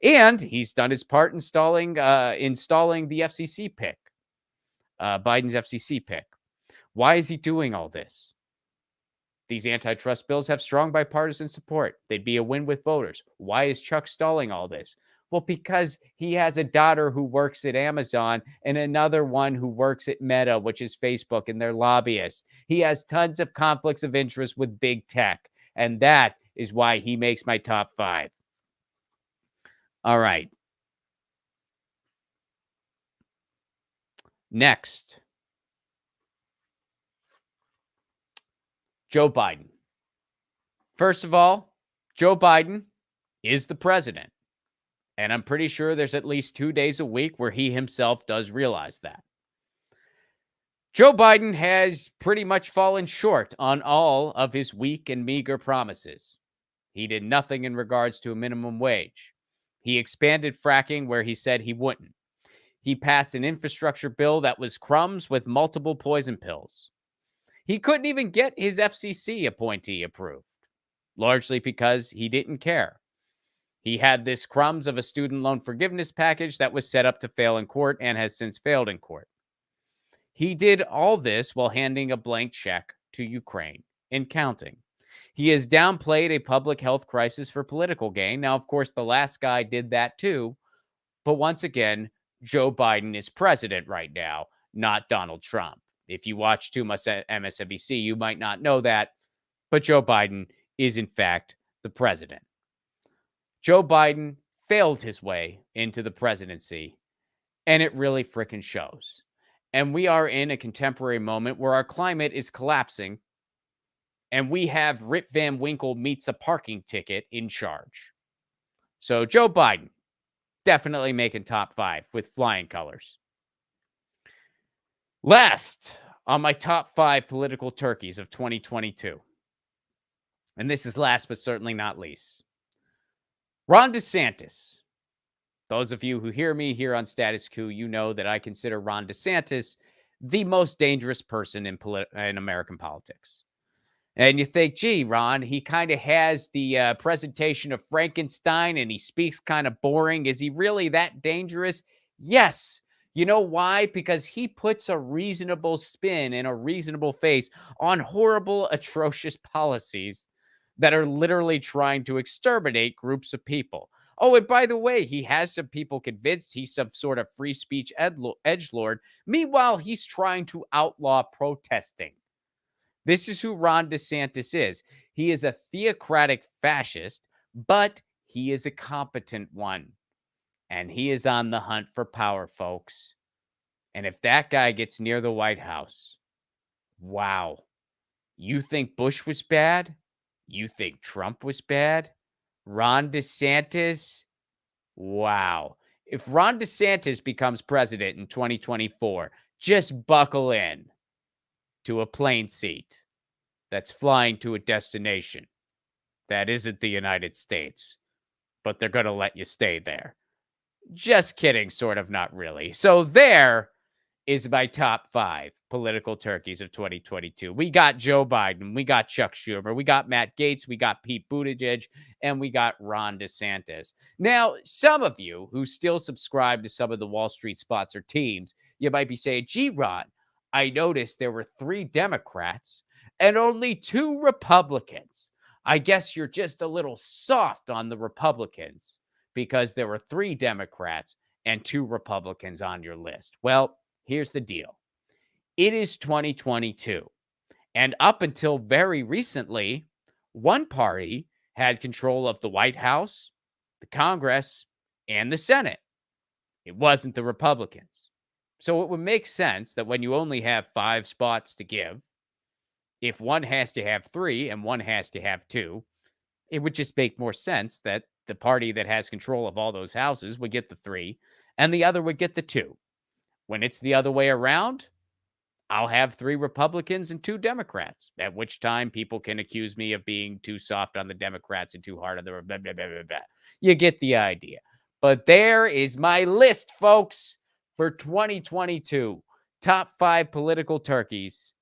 And he's done his part installing the FCC pick, Biden's FCC pick. Why is he doing all this? These antitrust bills have strong bipartisan support. They'd be a win with voters. Why is Chuck stalling all this? Well, because he has a daughter who works at Amazon and another one who works at Meta, which is Facebook, and they're lobbyists. He has tons of conflicts of interest with big tech, and that is why he makes my top 5. All right. Next, Joe Biden. First of all, Joe Biden is the president. And I'm pretty sure there's at least 2 days a week where he himself does realize that. Joe Biden has pretty much fallen short on all of his weak and meager promises. He did nothing in regards to a minimum wage. He expanded fracking where he said he wouldn't. He passed an infrastructure bill that was crumbs with multiple poison pills. He couldn't even get his FCC appointee approved, largely because he didn't care. He had this crumbs of a student loan forgiveness package that was set up to fail in court and has since failed in court. He did all this while handing a blank check to Ukraine and counting. He has downplayed a public health crisis for political gain. Now, of course, the last guy did that too. But once again, Joe Biden is president right now, not Donald Trump. If you watch too much MSNBC, you might not know that. But Joe Biden is, in fact, the president. Joe Biden failed his way into the presidency, and it really freaking shows. And we are in a contemporary moment where our climate is collapsing, and we have Rip Van Winkle meets a parking ticket in charge. So Joe Biden, definitely making top 5 with flying colors. Last on my top 5 political turkeys of 2022, and this is last but certainly not least, Ron Desantis. Those of you who hear me here on Status Coup, you know that I consider Ron DeSantis the most dangerous person in American politics. And you think, gee, Ron, he kind of has the presentation of Frankenstein and he speaks kind of boring. Is he really that dangerous? Yes. You know why? Because he puts a reasonable spin and a reasonable face on horrible, atrocious policies that are literally trying to exterminate groups of people. Oh, and by the way, he has some people convinced he's some sort of free speech edgelord. Meanwhile, he's trying to outlaw protesting. This is who Ron DeSantis is. He is a theocratic fascist, but he is a competent one. And he is on the hunt for power, folks. And if that guy gets near the White House, wow. You think Bush was bad? You think Trump was bad? Ron DeSantis? Wow. If Ron DeSantis becomes president in 2024, just buckle in to a plane seat that's flying to a destination that isn't the United States, but they're going to let you stay there. Just kidding, sort of, not really. So there is my top 5 political turkeys of 2022. We got Joe Biden, we got Chuck Schumer, we got Matt Gaetz, we got Pete Buttigieg, and we got Ron DeSantis. Now, some of you who still subscribe to some of the Wall Street spots or teams, you might be saying, gee, Ron, I noticed there were 3 Democrats and only 2 Republicans. I guess you're just a little soft on the Republicans because there were 3 Democrats and 2 Republicans on your list. Well, here's the deal. It is 2022. And up until very recently, one party had control of the White House, the Congress, and the Senate. It wasn't the Republicans. So it would make sense that when you only have 5 spots to give, if one has to have 3 and one has to have 2, it would just make more sense that the party that has control of all those houses would get the 3 and the other would get the 2. When it's the other way around, I'll have 3 Republicans and 2 Democrats, at which time people can accuse me of being too soft on the Democrats and too hard on the blah, blah, blah, blah, blah. You get the idea. But there is my list, folks, for 2022. Top 5 political turkeys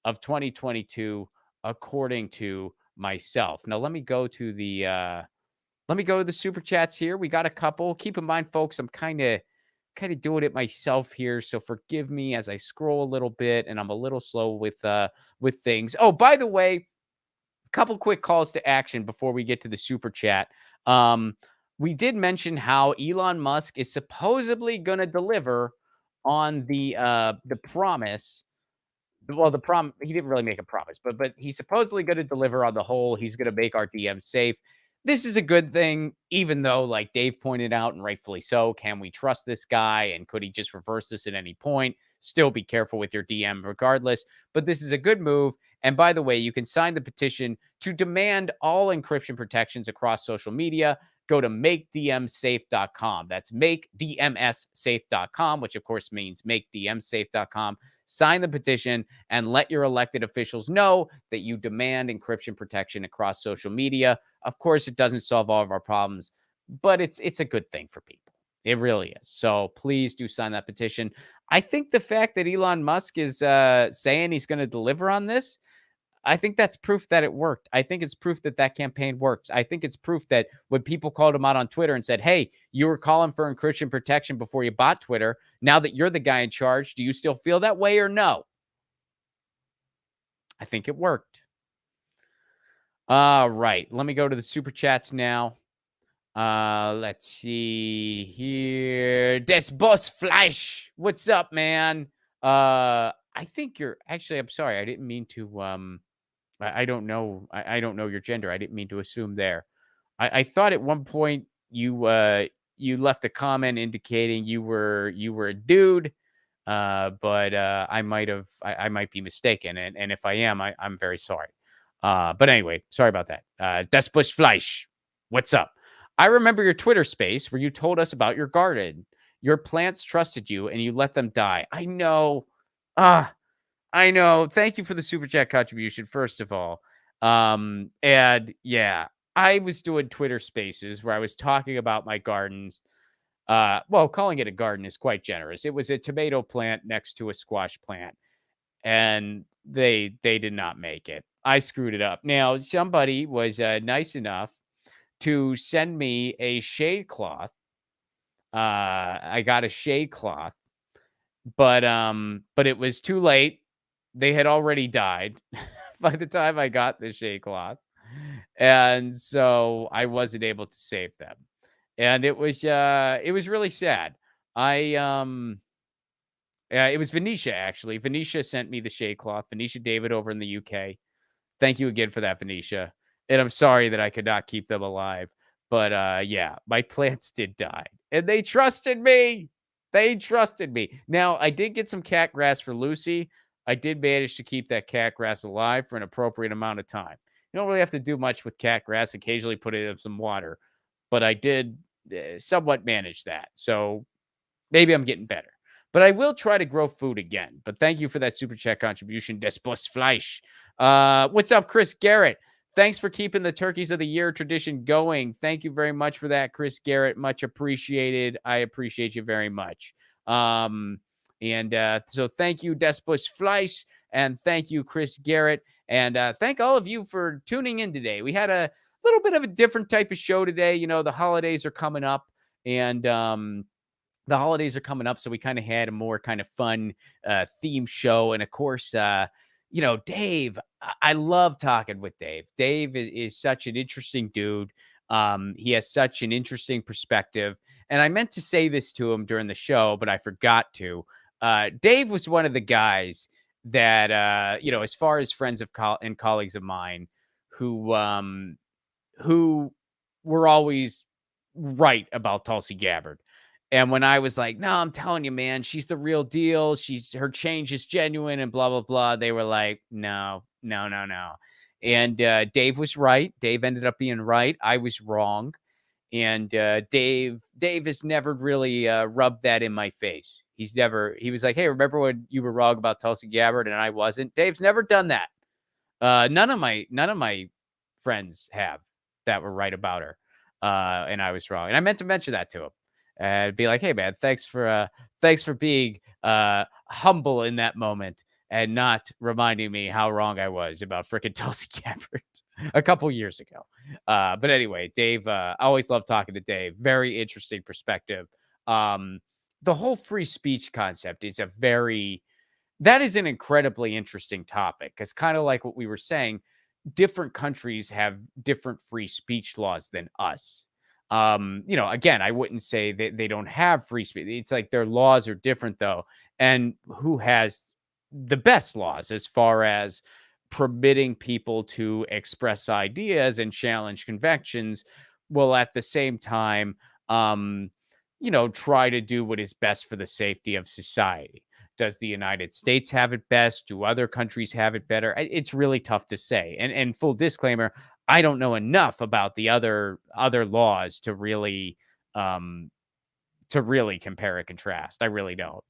of 2022, according to myself. Now, let me go to the super chats here. We got a couple. Keep in mind, folks, I'm kind of doing it myself here, so forgive me as I scroll a little bit and I'm a little slow with things. Oh, by the way, a couple quick calls to action before we get to the super chat. We did mention how Elon Musk is supposedly going to deliver on the promise. Well, he didn't really make a promise, but he's supposedly going to deliver on the whole. He's going to make our DMs safe. This is a good thing, even though, like Dave pointed out, and rightfully so, can we trust this guy? And could he just reverse this at any point? Still be careful with your DM regardless. But this is a good move. And by the way, you can sign the petition to demand all encryption protections across social media. Go to makedmsafe.com. That's makedmssafe.com, which of course means makedmsafe.com. Sign the petition and let your elected officials know that you demand encryption protection across social media. Of course, it doesn't solve all of our problems, but it's a good thing for people. It really is. So please do sign that petition. I think the fact that Elon Musk is saying he's going to deliver on this, I think that's proof that it worked. I think it's proof that that campaign works. I think it's proof that when people called him out on Twitter and said, hey, you were calling for encryption protection before you bought Twitter. Now that you're the guy in charge, do you still feel that way or no? I think it worked. All right. Let me go to the super chats now. Let's see here. Des Boss Fleisch. What's up, man? I think you're actually, I'm sorry. I didn't mean to, I don't know. I don't know your gender. I didn't mean to assume there. I thought at one point you left a comment indicating you were a dude, but I might be mistaken. And if I am, I'm very sorry. But anyway, sorry about that. Das Busch Fleisch, what's up? I remember your Twitter space where you told us about your garden. Your plants trusted you and you let them die. I know. I know. Thank you for the super chat contribution, first of all. And yeah, I was doing Twitter spaces where I was talking about my gardens. Well, calling it a garden is quite generous. It was a tomato plant next to a squash plant, and they did not make it. I screwed it up. Now, somebody was nice enough to send me a shade cloth. I got a shade cloth, but it was too late. They had already died by the time I got the shade cloth. And so I wasn't able to save them. and it was really sad. It was Venetia, actually. Venetia sent me the shade cloth. Venetia David over in the UK. Thank you again for that, Venetia. And I'm sorry that I could not keep them alive. But yeah, my plants did die. And they trusted me. They trusted me. Now, I did get some cat grass for Lucy. I did manage to keep that cat grass alive for an appropriate amount of time. You don't really have to do much with cat grass, occasionally put it in some water. But I did somewhat manage that. So maybe I'm getting better. But I will try to grow food again. But thank you for that super chat contribution, Despos Fleisch. What's up, Chris Garrett? Thanks for keeping the Turkeys of the Year tradition going. Thank you very much for that, Chris Garrett. Much appreciated. I appreciate you very much. So thank you, Despos Fleisch, and thank you, Chris Garrett. And thank all of you for tuning in today. We had a little bit of a different type of show today. You know, the holidays are coming up, and the holidays are coming up, so we kind of had a more kind of fun theme show. And of course, Dave, I love talking with Dave. Dave is such an interesting dude. He has such an interesting perspective. And I meant to say this to him during the show, but I forgot to. Dave was one of the guys that, as far as friends of and colleagues of mine who were always right about Tulsi Gabbard. And when I was like, no, I'm telling you, man, she's the real deal. Her change is genuine and blah, blah, blah. They were like, no. And Dave was right. Dave ended up being right. I was wrong. And Dave has never really rubbed that in my face. He was like, hey, remember when you were wrong about Tulsi Gabbard and I wasn't? Dave's never done that. None of my friends have that were right about her. And I was wrong. And I meant to mention that to him. And be like, hey, man, thanks for being humble in that moment and not reminding me how wrong I was about freaking Tulsi Gabbard a couple years ago. But anyway, Dave, I always love talking to Dave. Very interesting perspective. The whole free speech concept is that is an incredibly interesting topic, because kind of like what we were saying, different countries have different free speech laws than us. Again, I wouldn't say that they don't have free speech. It's like their laws are different, though. And who has the best laws as far as permitting people to express ideas and challenge convictions, will at the same time, try to do what is best for the safety of society. Does the United States have it best? Do other countries have it better? It's really tough to say. And full disclaimer, I don't know enough about the other laws to really compare and contrast. I really don't.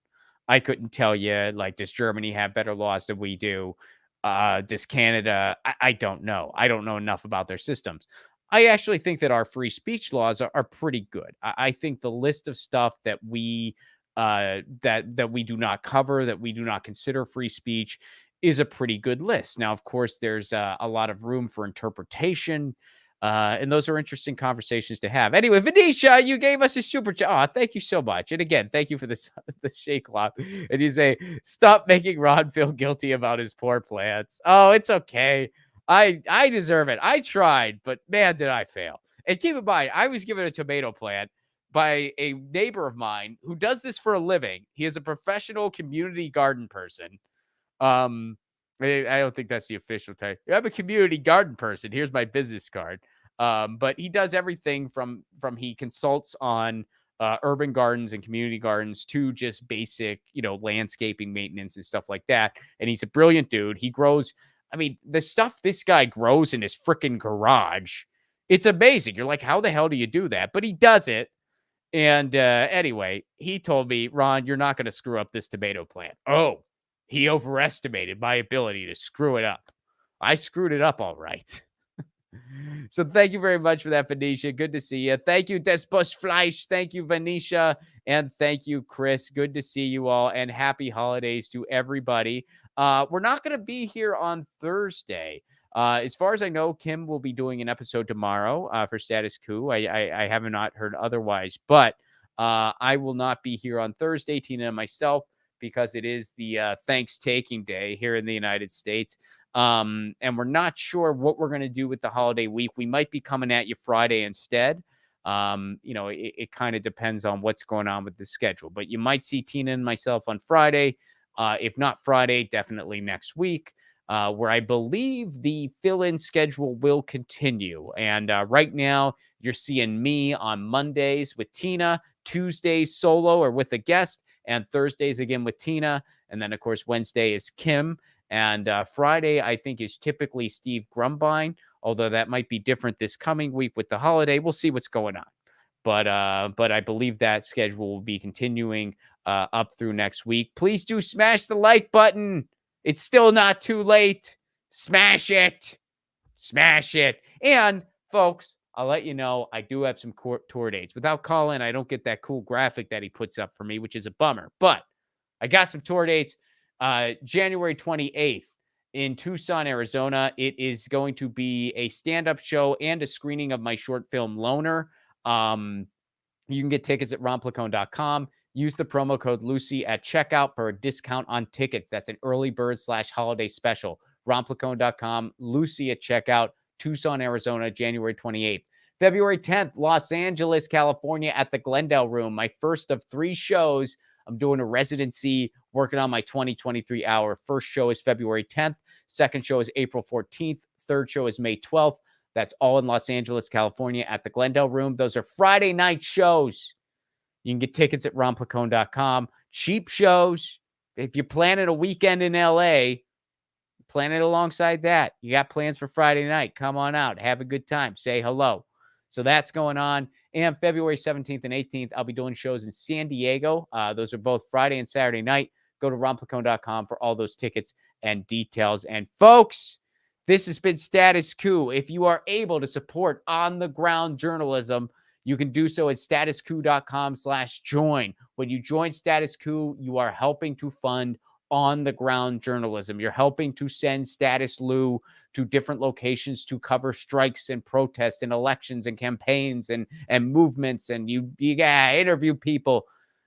I couldn't tell you, like, does Germany have better laws than we do? Does Canada? I don't know. I don't know enough about their systems. I actually think that our free speech laws are pretty good. I think the list of stuff that we that we do not cover, that we do not consider free speech, is a pretty good list. Now, of course, there's a lot of room for interpretation, and those are interesting conversations to have. Anyway, Venetia, you gave us a super chat. Oh, thank you so much. And again, thank you for the shake lot. And you say, stop making Ron feel guilty about his poor plants. Oh, it's okay. I deserve it. I tried, but man, did I fail. And keep in mind, I was given a tomato plant by a neighbor of mine who does this for a living. He is a professional community garden person. I don't think that's the official type. I'm a community garden person. Here's my business card. But he does everything from he consults on urban gardens and community gardens to just basic, landscaping maintenance and stuff like that. And he's a brilliant dude. He grows, I mean, the stuff this guy grows in his freaking garage, it's amazing. You're like, how the hell do you do that? But he does it. And anyway, he told me, Ron, you're not going to screw up this tomato plant. Oh, he overestimated my ability to screw it up. I screwed it up all right. So thank you very much for that, Venetia. Good to see you. Thank you, Despos Fleisch. Thank you, Venetia. And thank you, Chris. Good to see you all. And happy holidays to everybody. We're not going to be here on Thursday. As far as I know, Kim will be doing an episode tomorrow for Status Coup. I have not heard otherwise. But I will not be here on Thursday, Tina and myself, because it is the Thanksgiving Day here in the United States. And we're not sure what we're going to do with the holiday week. We might be coming at you Friday instead. It kind of depends on what's going on with the schedule. But you might see Tina and myself on Friday. If not Friday, definitely next week, where I believe the fill-in schedule will continue. And right now, you're seeing me on Mondays with Tina, Tuesdays solo or with a guest, and Thursdays again with Tina. And then, of course, Wednesday is Kim. And Friday, I think, is typically Steve Grumbine, although that might be different this coming week with the holiday. We'll see what's going on. But I believe that schedule will be continuing up through next week. Please do smash the like button. It's still not too late. Smash it. Smash it. And, folks, I'll let you know I do have some tour dates. Without Colin, I don't get that cool graphic that he puts up for me, which is a bummer. But I got some tour dates. January 28th in Tucson, Arizona. It is going to be a stand-up show and a screening of my short film Loner. You can get tickets at romplacone.com. Use the promo code Lucy at checkout for a discount on tickets. That's an early bird / holiday special. Romplacone.com. Lucy at checkout. Tucson, Arizona, January 28th. February 10th, Los Angeles, California at the Glendale Room. My first of 3 shows. I'm doing a residency, working on my 2023 hour. First show is February 10th. Second show is April 14th. Third show is May 12th. That's all in Los Angeles, California at the Glendale Room. Those are Friday night shows. You can get tickets at romplacone.com. Cheap shows. If you're planning a weekend in LA, plan it alongside that. You got plans for Friday night. Come on out. Have a good time. Say hello. So that's going on. And February 17th and 18th, I'll be doing shows in San Diego. Those are both Friday and Saturday night. Go to romplacone.com for all those tickets and details. And folks, this has been Status Coup. If you are able to support on-the-ground journalism, you can do so at statuscoup.com/join. When you join Status Coup, you are helping to fund on-the-ground journalism. You're helping to send Status Lou to different locations to cover strikes and protests and elections and campaigns and movements. And you interview people.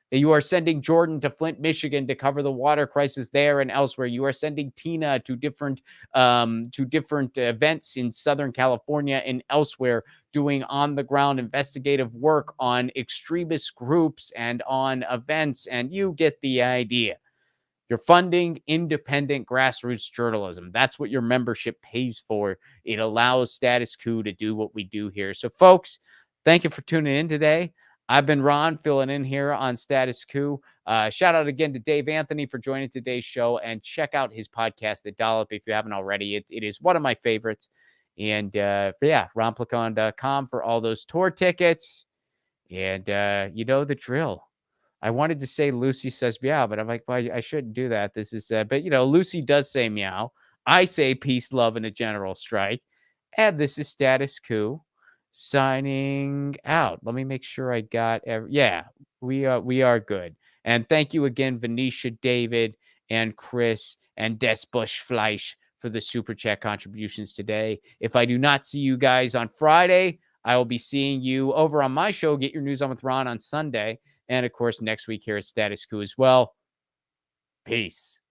You are sending Jordan to Flint, Michigan to cover the water crisis there and elsewhere. You are sending Tina to different events in Southern California and elsewhere, doing on-the-ground investigative work on extremist groups and on events. And you get the idea. You're funding independent grassroots journalism. That's what your membership pays for. It allows Status Coup to do what we do here. So, folks, thank you for tuning in today. I've been Ron, filling in here on Status Coup. Shout out again to Dave Anthony for joining today's show, and check out his podcast, The Dollop, if you haven't already. It is one of my favorites. And romplacone.com for all those tour tickets. And you know the drill. I wanted to say Lucy says meow, but I'm like, well, I shouldn't do that. This is, but Lucy does say meow. I say peace, love, and a general strike. And this is Status Coup signing out. Let me make sure I got we are good. And thank you again, Venetia, David, and Chris, and Des Bushfleisch for the super chat contributions today. If I do not see you guys on Friday, I will be seeing you over on my show, Get Your News On with Ron, on Sunday. And, of course, next week here at Status Coup as well. Peace.